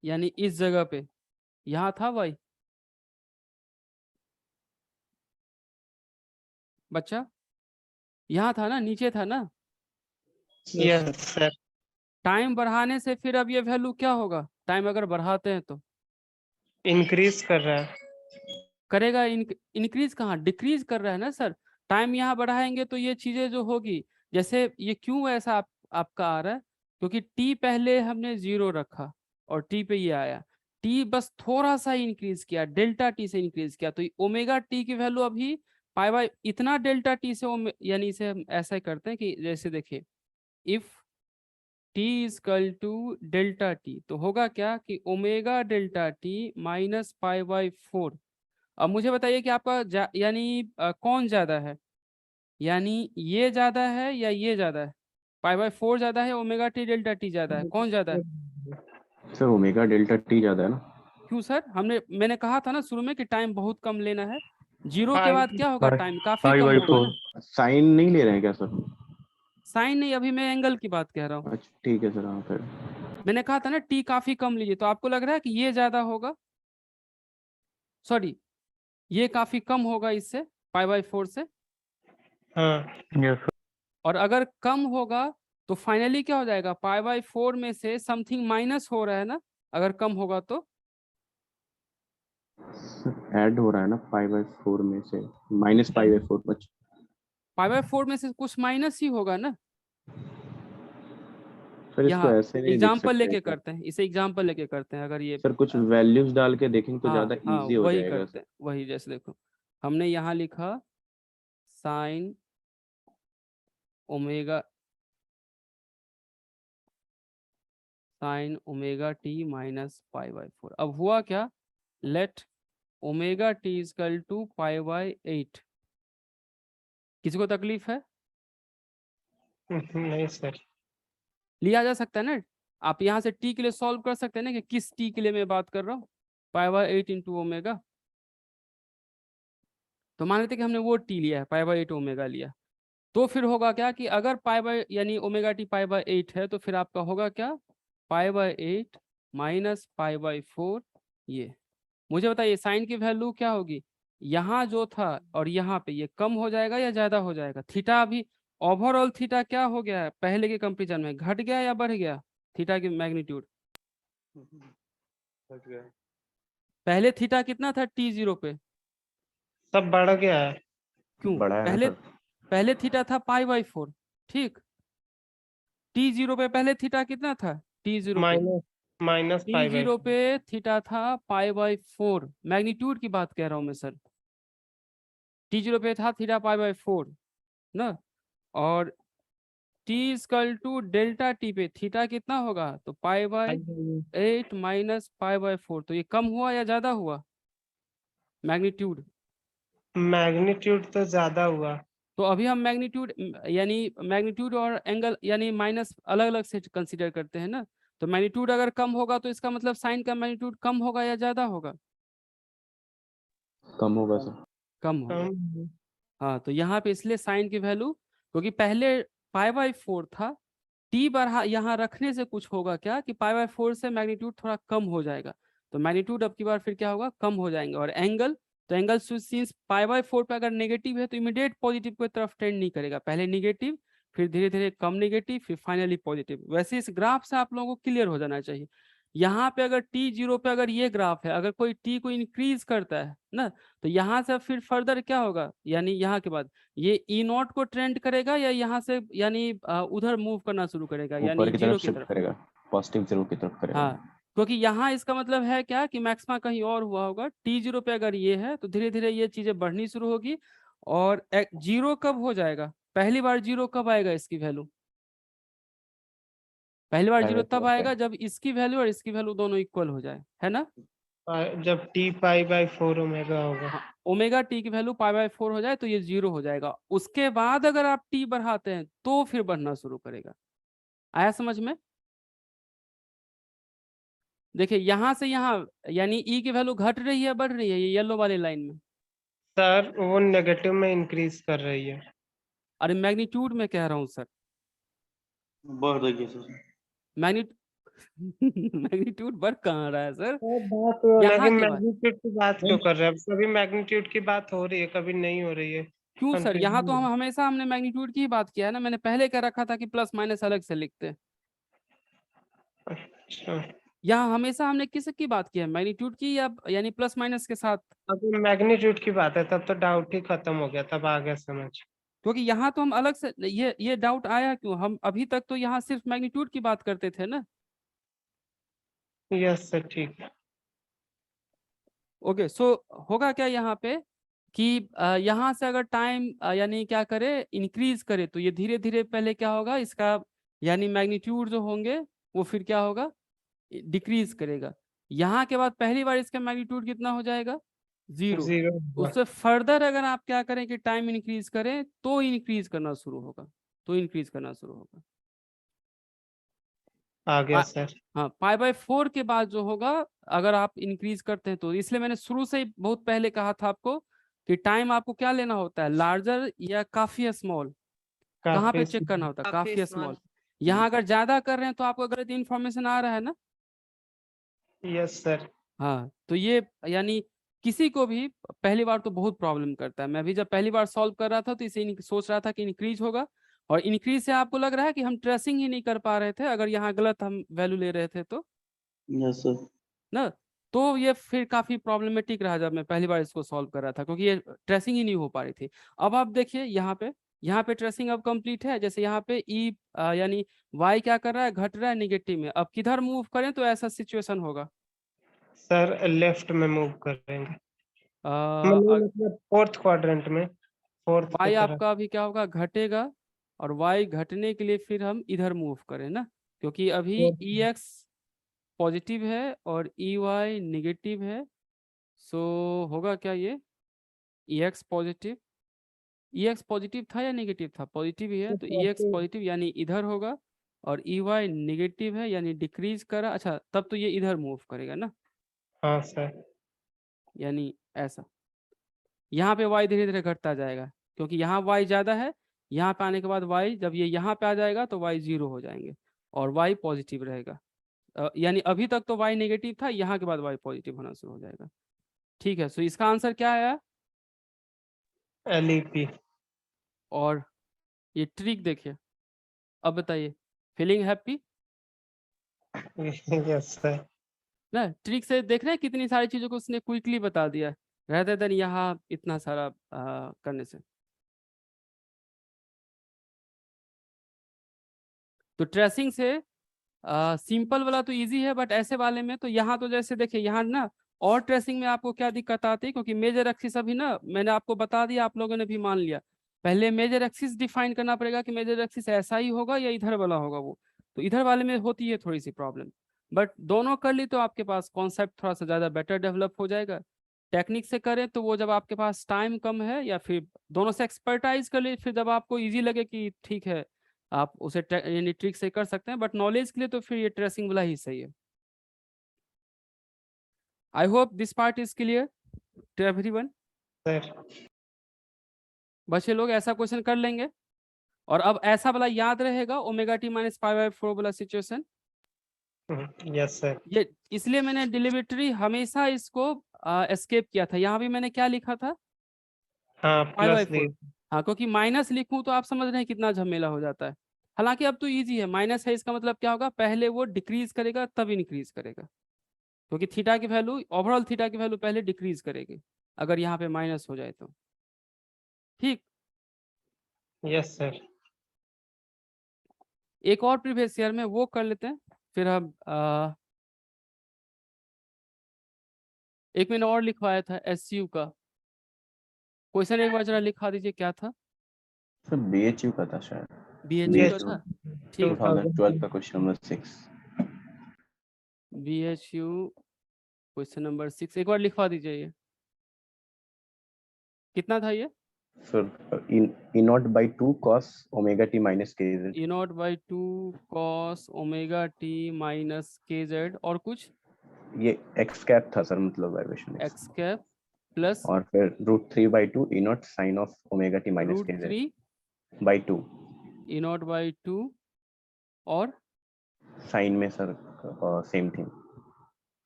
यानी इस जगह पे यहाँ था Y बच्चा, यहाँ था ना, नीचे था ना? Yes sir. टाइम बढ़ाने से फिर अब ये वैल्यू क्या होगा, टाइम अगर बढ़ाते हैं तो? इंक्रीज कर रहा है। करेगा, इंक्रीज कहाँ, डिक्रीज कर रहा है ना सर। टाइम यहाँ बढ़ाएंगे तो ये चीजें जो होगी, जैसे ये क्यों ऐसा आपका आ रहा है, क्योंकि टी पहले हमने 0 रखा और टी पे ये आया, टी बस थोड़ा सा इंक्रीज किया, डेल्टा टी से इंक्रीज किया, तो ओमेगा टी की वैल्यू अभी पाई बाय इतना डेल्टा टी से यानी इसे हम ऐसा करते हैं कि जैसे देखिए, इफ टी इज कल टू डेल्टा टी, तो होगा क्या कि ओमेगा डेल्टा टी माइनस π/4। अब मुझे बताइए कि आपका यानी कौन ज्यादा है, यानी ये ज्यादा है या ये ज्यादा है? π/4 ज्यादा है, ओमेगा टी डेल्टा टी ज्यादा है, कौन ज्यादा है? सर ओमेगा डेल्टा टी ज्यादा है ना। क्यों सर? मैंने कहा था ना शुरू में कि टाइम बहुत कम लेना है। जीरो के बाद क्या होगा? Pi- टाइम काफी pi कम by होगा 4 ना। साइन नहीं ले रहे हैं क्या सर? साइन नहीं, अभी मैं एंगल की बात कह रहा हूँ। अच्छा ठीक है सर, हाँ फिर मैंने कहा था ना टी काफी कम लीजिए, तो आपको लग रहा है कि ये ज्यादा होगा, सॉरी ये काफी कम होगा इससे, π/4 से। हाँ yes sir और अगर कम होगा तो फाइनली क्या हो जाएगा? π/4 में से समथिंग माइनस हो रहा है ना, अगर कम होगा तो। ऐड हो रहा है ना π/4 में से, -π/4 बच। π/4 में से कुछ माइनस ही होगा ना। सर इसको यहाँ ऐसे नहीं लिख एग्जाम्पल सकते हैं लेके क्या? करते हैं, इसे एग्जाम्पल लेके करते हैं। अगर ये सर कुछ वैल्यूज डाल के देखेंगे तो हाँ ज्यादा हाँ इजी हो वही जाएगा करते सर। हैं, वही जैसे देखो हमने यहाँ लिखा साइन ओमेगा t माइनस π/4। अब हुआ क्या? Let omega T is equal to π/8। किसी को तकलीफ है? नहीं सर। लिया जा सकता है ना, आप यहाँ से टी के लिए सॉल्व कर सकते हैं ना, कि किस टी के लिए मैं बात कर रहा हूँ, π/8 इंटू ओमेगा। तो मान लेते कि हमने वो टी लिया है, π/8 ओमेगा लिया, तो फिर होगा क्या कि अगर यानी ओमेगा टी π/8 है, तो फिर आपका होगा क्या? π/8 माइनस π/4। ये मुझे बताइए साइन की वैल्यू क्या होगी? यहाँ जो था और यहाँ पे ये कम हो जाएगा या ज्यादा हो जाएगा? थीटा अभी ओवरऑल थीटा क्या हो गया है पहले के कंपेरिजन में, घट गया या बढ़ गया? थीटा की मैग्नीट्यूड पहले थीटा कितना था t0 पे? सब बढ़ गया है। क्यों? बड़ा है पहले सर। पहले थीटा था π/4, ठीक। t0 पे पहले थीटा कितना था? t0 पे माइनस t0 पे थीटा था π/4। मैग्नीट्यूड की बात कह रहा हूं मैं सर। t0 पे था थीटा π/4 ना, और t equal to delta T पे थीटा कितना होगा? तो π/8 माइनस π/4। तो ये कम हुआ या ज्यादा हुआ मैग्नीट्यूड? मैग्नीट्यूड तो ज्यादा हुआ। तो अभी हम मैग्नीट्यूड यानी मैग्नीट्यूड और एंगल यानी माइनस अलग अलग से कंसीडर करते हैं ना। तो मैग्नीट्यूड अगर कम होगा तो इसका मतलब साइन का मैग्नीट्यूड कम होगा या ज्यादा होगा? कम होगा सर। कम होगा। कम। हाँ, तो यहाँ पे इसलिए साइन की वैल्यू, क्योंकि पहले π/4 था, टी बढ़ा यहाँ रखने से कुछ होगा क्या कि π/4 से मैग्नीट्यूड थोड़ा कम हो जाएगा, तो मैग्नीट्यूड अब की बार फिर क्या होगा? कम हो जाएंगे। और एंगल, तो एंगल सिंस π/4 पे अगर नेगेटिव है तो इमीडिएट पॉजिटिव की तरफ ट्रेंड नहीं करेगा, पहले नेगेटिव फिर धीरे धीरे कम नेगेटिव फिर फाइनली पॉजिटिव। वैसे इस ग्राफ से आप लोगों को क्लियर हो जाना चाहिए। यहाँ पे अगर t0 पे अगर ये ग्राफ है, अगर कोई t को इंक्रीज करता है ना, तो यहाँ से फिर फर्दर क्या होगा, यानी यहाँ के बाद ये E0 को ट्रेंड करेगा या यहाँ से यानी उधर मूव करना शुरू करेगा, यानी ऊपर की तरफ जीरो की शिफ्ट तरफ। करेगा, पॉजिटिव 0 की तरफ करेगा। हाँ, क्योंकि यहाँ इसका मतलब है क्या कि मैक्सिमा कहीं और हुआ होगा। t0 पे अगर ये है तो धीरे धीरे ये चीजें बढ़नी शुरू होगी। और जीरो कब हो जाएगा? पहली बार जीरो कब आएगा इसकी वैल्यू? पहली बार जीरो तब आएगा जब इसकी वैल्यू और इसकी वैल्यू दोनों इक्वल हो जाए, है ना। जब t π/4 ओमेगा होगा। ओमेगा टी की वैल्यू π/4 हो जाए तो ये जीरो हो जाएगा। उसके बाद अगर आप टी बढ़ाते हैं तो फिर बढ़ना शुरू करेगा। आया समझ में? देखिए यहाँ से यहाँ यानी ई की वैल्यू घट रही है बढ़ रही है, ये येलो वाली लाइन में। सर वो नेगेटिव में इंक्रीज कर रही है। अरे मैग्नीट्यूड में कह रहा हूँ सर, बढ़ रही है सर। मैग्नीट्यूड बढ़ कहाँ रहा है सर? बात हो ना यहाँ कि के बाद मैग्नीट्यूड की बात क्यों कर रहे हैं? अब कभी मैग्नीट्यूड की बात हो रही है, कभी नहीं हो रही है। क्यों सर? यहाँ तो कंफ्यूजन। हम हमेशा हमने मैग्नीट्यूड की ही बात किया है ना। मैंने पहले कह रखा था कि प्लस माइनस अलग से लिखते हैं। अच्छा, यहाँ हमेशा हमने किस की बात की है, मैग्नीट्यूड की या यानी प्लस माइनस के साथ? अभी मैग्नीट्यूड की बात है तब तो डाउट ही खत्म हो गया, तब आ गया समझ। क्योंकि यहाँ तो हम अलग से ये डाउट आया क्यों? हम अभी तक तो यहाँ सिर्फ मैग्नीट्यूड की बात करते थे ना। यस सर, ठीक है। ओके, सो होगा क्या यहाँ पे कि यहाँ से अगर टाइम यानी क्या करे, इंक्रीज करे, तो ये धीरे धीरे पहले क्या होगा इसका, यानी मैग्नीट्यूड जो होंगे वो फिर क्या होगा, डिक्रीज करेगा। यहाँ के बाद पहली बार इसका मैग्नीट्यूड कितना हो जाएगा? जीरो। जीरो। उससे फर्दर अगर आप क्या करें कि टाइम इंक्रीज करें तो इंक्रीज करना शुरू होगा, तो इंक्रीज करना शुरू होगा। आ गया सर। हाँ, π/4 के बाद जो होगा अगर आप इंक्रीज करते हैं तो, इसलिए मैंने शुरू से ही बहुत पहले कहा था आपको कि टाइम आपको क्या लेना होता है, लार्जर या काफी स्मॉल, कहाँ पे काफी चेक करना होता है, काफी स्मॉल। यहाँ अगर ज्यादा कर रहे हैं तो आपको गलत इन्फॉर्मेशन आ रहा है ना। Yes sir. हाँ, तो ये यानी किसी को भी पहली बार तो बहुत प्रॉब्लम करता है। मैं भी जब पहली बार सॉल्व कर रहा था तो इसे सोच रहा था कि इंक्रीज होगा, और इंक्रीज से आपको लग रहा है कि हम ट्रेसिंग ही नहीं कर पा रहे थे अगर यहाँ गलत हम वैल्यू ले रहे थे तो यस सर। ना। तो ये फिर काफी प्रॉब्लमेटिक रहा जब मैं पहली बार इसको सॉल्व कर रहा था, क्योंकि ये ट्रेसिंग ही नहीं हो पा रही थी। अब आप देखिए यहाँ पे ट्रेसिंग अब कंप्लीट है। जैसे यहाँ पे ई यानी वाई क्या कर रहा है, घट रहा है निगेटिव में। अब किधर मूव करें तो ऐसा सिचुएशन होगा, सर लेफ्ट में मूव करेंगे, आ, मतलब फोर्थ क्वाड्रेंट में, फोर्थ की वाई तरफ। आपका अभी क्या होगा, घटेगा। और वाई घटने के लिए फिर हम इधर मूव करें ना, क्योंकि अभी ई एक्स पॉजिटिव है और ई वाई निगेटिव है। सो होगा क्या ये, ई एक्स पॉजिटिव, ई एक्स पॉजिटिव था या नेगेटिव था, पॉजिटिव ही है, तो ई एक्स पॉजिटिव यानी इधर होगा। और ई वाई निगेटिव है यानी डिक्रीज करा, अच्छा तब तो ये इधर मूव करेगा ना, हाँ सर। यानी ऐसा। यहाँ पे y धीरे धीरे घटता जाएगा, क्योंकि यहाँ y ज्यादा है। यहाँ पे आने के बाद y जब ये यहाँ पे आ जाएगा तो y 0 हो जाएंगे और y पॉजिटिव रहेगा। यानी अभी तक तो y नेगेटिव था, यहाँ के बाद y पॉजिटिव होना शुरू हो जाएगा। ठीक है, सो इसका आंसर क्या आया, LEP। और ये ट्रिक देखिए। अब बताइए, फीलिंग हैप्पी यस सर। ना। ट्रिक से देख रहे हैं कितनी सारी चीजों को उसने क्विकली बता दिया, रहते देन यहाँ इतना सारा करने से। तो ट्रेसिंग से सिंपल वाला तो इजी है, बट ऐसे वाले में तो यहाँ तो जैसे देखिए यहाँ ना, और ट्रेसिंग में आपको क्या दिक्कत आती है, क्योंकि मेजर एक्सिस अभी ना मैंने आपको बता दिया, आप लोगों ने भी मान लिया। पहले मेजर एक्सिस डिफाइन करना पड़ेगा कि मेजर एक्सिस ऐसा ही होगा या इधर वाला होगा वो, तो इधर वाले में होती है थोड़ी सी प्रॉब्लम। बट दोनों कर ली तो आपके पास कॉन्सेप्ट थोड़ा सा ज़्यादा बेटर डेवलप हो जाएगा। टेक्निक से करें तो वो जब आपके पास टाइम कम है, या फिर दोनों से एक्सपर्टाइज कर ले, फिर जब आपको ईजी लगे कि ठीक है आप उसे यानी ट्रिक से कर सकते हैं, बट नॉलेज के लिए तो फिर ये ट्रेसिंग वाला ही सही है। I hope this part is clear to everyone. Sir बच्चे लोग ऐसा क्वेश्चन कर लेंगे, और अब ऐसा वाला याद रहेगा ओमेगा टी माइनस 5/4 वाला सिचुएशन। Yes sir. ये इसलिए मैंने डिलीवरी हमेशा इसको एस्केप किया था। यहाँ भी मैंने क्या लिखा था, हाँ 5/4। हाँ, क्योंकि माइनस लिखूं तो आप समझ रहे हैं कितना झमेला हो जाता है। हालांकि अब तो इजी है, माइनस है इसका मतलब क्या होगा, पहले वो डिक्रीज करेगा तब इंक्रीज करेगा, क्योंकि थीटा की वैल्यू, ओवरऑल थीटा की वैल्यू पहले डिक्रीज करेगी अगर यहाँ पे माइनस हो जाए तो। ठीक, यस सर। एक और प्रीवियस ईयर में वो कर लेते हैं, फिर हम एक मैंने और लिखवाया था एसयू का क्वेश्चन, एक बार जरा लिखा दीजिए क्या था। सर बीएचयू का था शायद, बीएचयू का था, ठीक। 2012 का question number 6। BHU question number 6 एक बार लिखवा दीजिए, ये कितना था ये, sir E naught by 2 cos omega T minus K Z, E naught by 2 cos omega T minus K Z, और कुछ ये एक्स कैप था सर, मतलब वाइब्रेशन एक्स कैप प्लस और फिर √3/2 E naught sine of omega T minus K Z √3/2 2 E naught by 2 और sign में sir same thing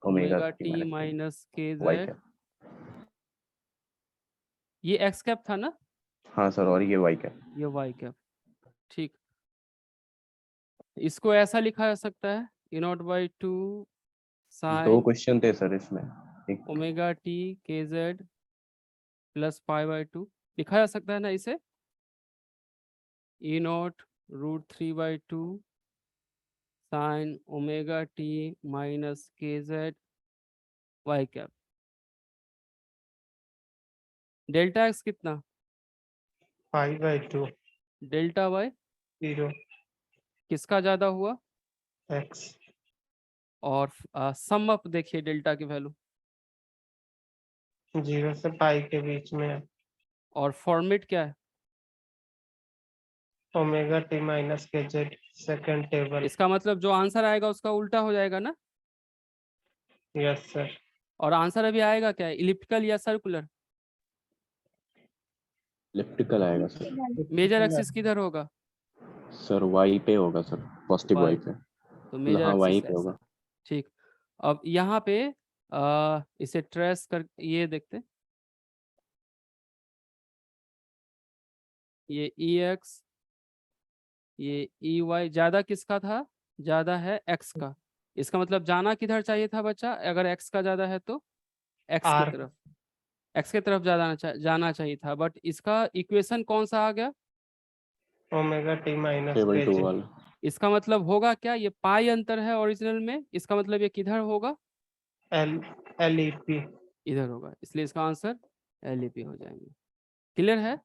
omega T minus K Z. ये एक्स कैप था ना, हाँ सर, और ये वाई कैप। ये वाई कैप, ठीक। इसको ऐसा लिखा जा सकता है, ई नॉट बाई 2 दो साइन क्वेश्चन थे सर इसमें, एक omega T K Z plus 5/2 लिखा जा सकता है ना इसे, E naught √3/2 sine omega T minus K Z Y cap. Delta X कितना, 5/2 डेल्टा वाई 0 किसका ज्यादा हुआ, x और सम अप देखिए डेल्टा की वैल्यू, 0 से पाई के बीच में है। और फॉर्मेट क्या है, omega T minus K Z second table. इसका मतलब जो आंसर आएगा उसका उल्टा हो जाएगा ना। Yes sir. और आंसर अभी आएगा क्या, इलिप्टिकल या सर्कुलर, इलिप्टिकल आएगा सर। मेजर एक्सिस किधर होगा? सर वाई पे होगा सर, पॉजिटिव वाई Y, पे। तो मेजर हाँ वाई एक्सिस पे होगा। ऐसा। ठीक, अब यहाँ पे इसे ट्रेस कर, ये देखते, ये EX, ये EY ज्यादा किसका था? ज्यादा है X का। इसका मतलब जाना किधर चाहिए था बच्चा? अगर X का ज्यादा है तो X की R तरफ, X की तरफ जाना चाहिए था, बट इसका इक्वेशन कौन सा आ गया? ओमेगा टी माइनस टेबल 2 के वाला। इसका मतलब होगा क्या? ये पाई अंतर है ओरिजिनल में, इसका मतलब ये किधर होगा? L LEP। इधर होगा, इसलिए इसका आंसर LEP हो जाएंगे। क्लियर है?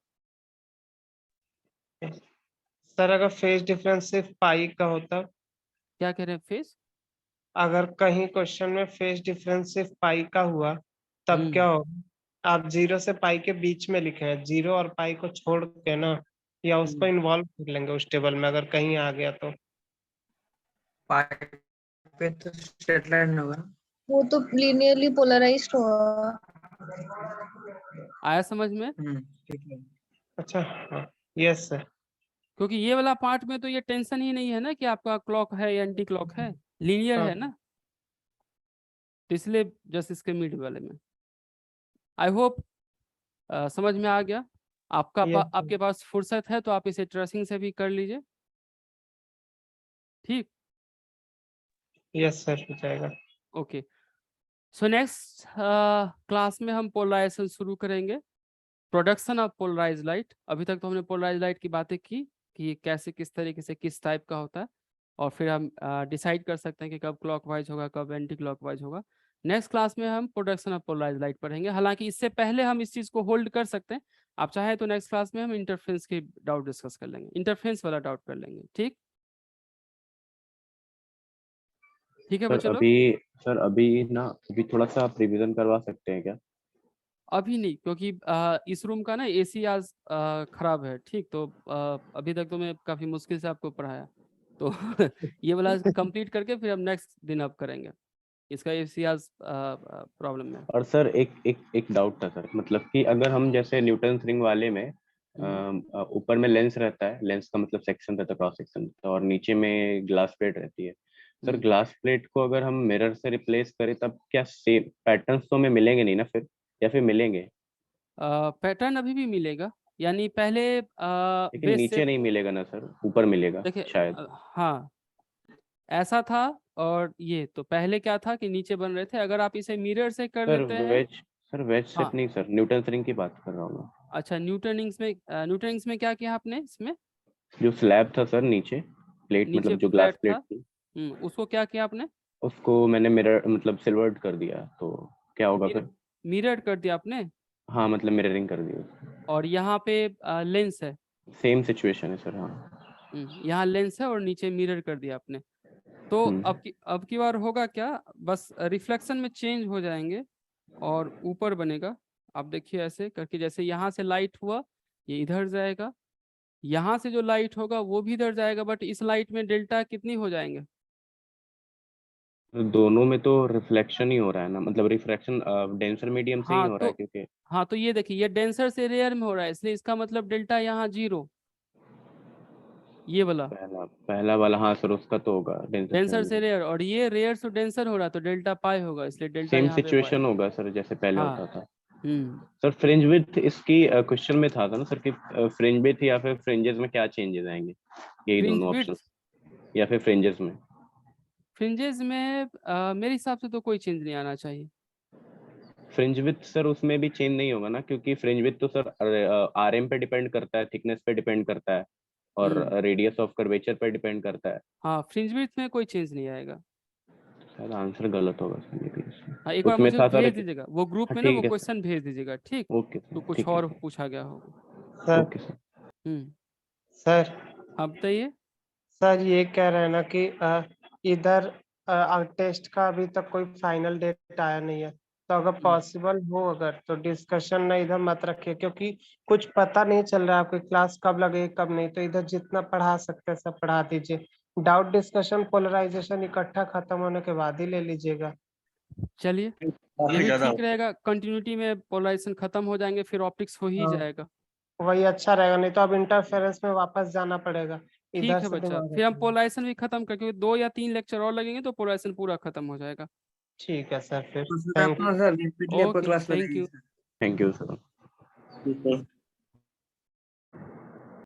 सर अगर फेज डिफरेंस सिर्फ पाई का होता, क्या कह रहे हैं फेस? अगर कहीं क्वेश्चन में फेज डिफरेंस सिर्फ पाई का हुआ तब क्या होगा? आप 0 से पाई के बीच में लिखे हैं, 0 और पाई को छोड़ के ना, या उसको इन्वॉल्व कर लेंगे उस टेबल में अगर कहीं आ गया तो। पाई पे तो स्ट्रेट लाइन होगा। वो तो लीनियरली पोलराइज्ड होगा। आया समझ में? ठीक है। अच्छा हाँ, यस सर। क्योंकि ये वाला पार्ट में तो ये टेंशन ही नहीं है ना कि आपका क्लॉक है या एंटी क्लॉक है, लीनियर हाँ। है ना, तो इसलिए जस्ट इसके मिड वाले में। आई होप समझ में आ गया। आपके पास फुर्सत है तो आप इसे ट्रेसिंग से भी कर लीजिए। ठीक, यस सर, हो जाएगा। ओके। सो नेक्स्ट क्लास में हम पोलराइजेशन शुरू करेंगे, प्रोडक्शन ऑफ पोलराइज लाइट। अभी तक तो हमने पोलराइज लाइट की बातें की कि कैसे, किस तरीके से, किस टाइप का होता है, और फिर हम डिसाइड कर सकते हैं कि कब क्लॉकवाइज होगा, कब एंटी क्लॉकवाइज होगा। नेक्स्ट क्लास में हम प्रोडक्शन ऑफ पोलराइज लाइट पढ़ेंगे। हालांकि इससे पहले हम इस चीज़ को होल्ड कर सकते हैं, आप चाहें तो नेक्स्ट क्लास में हम इंटरफेरेंस की डाउट डिस्कस कर लेंगे, इंटरफेरेंस वाला डाउट कर लेंगे। ठीक, ठीक है सर बच्चों लोग? अभी ना, अभी थोड़ा सा आप रिवीजन करवा सकते हैं क्या? अभी नहीं, क्योंकि इस रूम का ना AC आज खराब है। ठीक, तो अभी तक तो मैं काफ़ी मुश्किल से आपको पढ़ाया, तो ये वाला कंप्लीट करके फिर हम नेक्स्ट दिन अब करेंगे। इसका AC आज प्रॉब्लम है। और सर एक डाउट था सर, मतलब कि अगर हम जैसे न्यूटन रिंग वाले में ऊपर में लेंस रहता है, लेंस का मतलब सेक्शन रहता है, क्रॉस सेक्शन, और नीचे में ग्लास प्लेट रहती है। सर ग्लास प्लेट को अगर हम मिरर से रिप्लेस करें तब क्या सेम पैटर्न्स तो हमें मिलेंगे नहीं ना फिर, या फिर मिलेंगे? पैटर्न अभी भी मिलेगा, यानी पहले लेकिन बेस नीचे सेट, नहीं मिलेगा ना सर, ऊपर मिलेगा देखिए शायद। हाँ ऐसा था। और ये तो पहले क्या था कि नीचे बन रहे थे, अगर आप इसे मिरर से कर सर लेते हैं। वेज सर वेज हाँ, सेट नहीं सर, न्यूटन रिंग की बात कर रहा हूँ मैं। अच्छा, न्यूटनिंग्स में क्या किया आपने इसमें? जो स्लैब था सर नीचे, प्लेट नीचे मतलब जो ग्लास फ्लैट प्लेट था, थी, उसको क्या किया आपने? उसको मैंने मिरर मतलब सिल्वर्ड कर दिया, तो क्या होगा फिर? मिरर कर दिया आपने, हाँ मतलब मिररिंग कर दी। और यहाँ पे लेंस है। सेम सिचुएशन है सर, हाँ। यहाँ लेंस है और नीचे मिरर कर दिया आपने। तो अब की बार होगा क्या, बस रिफ्लेक्शन में चेंज हो जाएंगे और ऊपर बनेगा। आप देखिए ऐसे करके, जैसे यहाँ से लाइट हुआ ये इधर जाएगा, यहाँ से जो लाइट होगा वो भी इधर जाएगा, बट इस लाइट में डेल्टा कितनी हो जाएंगे? तो दोनों में तो रिफ्लेक्शन ही हो रहा है ना, मतलब रिफ्रैक्शन डेंसर मीडियम से ही हो रहा है, क्योंकि हाँ तो ये देखिए, ये डेंसर से रेयर में हो रहा है, इसलिए इसका मतलब डेल्टा यहाँ 0, ये वाला पहला वाला, हाँ सर उसका तो होगा डेंसर डेंसर से से। रेयर, और ये रेयर से डेंसर हो रहा है तो डेल्टा पाई होगा, इसलिए डेल्टा सेम यहाँ पे पाई। सिचुएशन होगा सर जैसे पहले हाँ, होता था। सर फ्रिंज विड्थ इसकी क्वेश्चन में था ना सर, कि फ्रिंज विड्थ या फिर फ्रिंजेस में क्या चेंजेस आएंगे, यही फ्रिंज दोनों विड्थ, ऑप्शंस, या फिर फ्रिंजेस में? फ्रिंजेस में मेरे हिसाब से तो कोई चेंज नहीं आना चाहिए। फ्रिंज विड्थ सर उसमें भी चेंज नहीं होगा ना, क्योंकि फ्रिंज विड्थ तो सर RM पे डिपेंड करता है, थिकनेस पे डिपेंड करता है, और रेडियस ऑफ कर्वेचर पे डिपेंड करता है। हाँ, फ्रिंज विड्थ में कोई चेंज नहीं आएगा। शायद आंसर गलत होगा सर मेरे से। हाँ, एक बार उसमें मुझे था सर भेज दीजिएगा वो ग्रुप हाँ में ना, वो ठीक है सर, क्वेश्चन भेज दीजिएगा। ठीक, ओके तो सर, कुछ ठीक है और सर, पूछा गया होगा। Sir okay sir. सर आप बताइए। सर ये कह रहे हैं ना कि इधर टेस्ट का अभी तक कोई फाइनल डेट आया नहीं है, तो अगर पॉसिबल हो अगर तो डिस्कशन ना इधर मत रखिए, क्योंकि कुछ पता नहीं चल रहा है आपकी क्लास कब लगे कब नहीं, तो इधर जितना पढ़ा सकते हैं सब पढ़ा दीजिए। डाउट डिस्कशन पोलराइजेशन इकट्ठा खत्म होने के बाद ही ले लीजिएगा। चलिए, ये काफी भी ज्यादा ठीक रहेगा, कंटिन्यूटी में पोलराइजेशन खत्म हो जाएंगे, फिर ऑप्टिक्स हो ही हाँ। जाएगा। वही अच्छा रहेगा, नहीं तो अब इंटरफेरेंस में वापस जाना पड़ेगा। ठीक इधर है से बच्चा, दिमाग फिर हम रखना। पोलराइजेशन भी खत्म कर, क्योंकि 2 या 3 लेक्चर और लगेंगे तो पोलराइजेशन पूरा खत्म हो जाएगा। ठीक है सर, फिर तो सर थैंक यू। अपना सर आपको ओके, क्लास थैंक लगाएंगे you. Sir. Thank you sir. ठीक है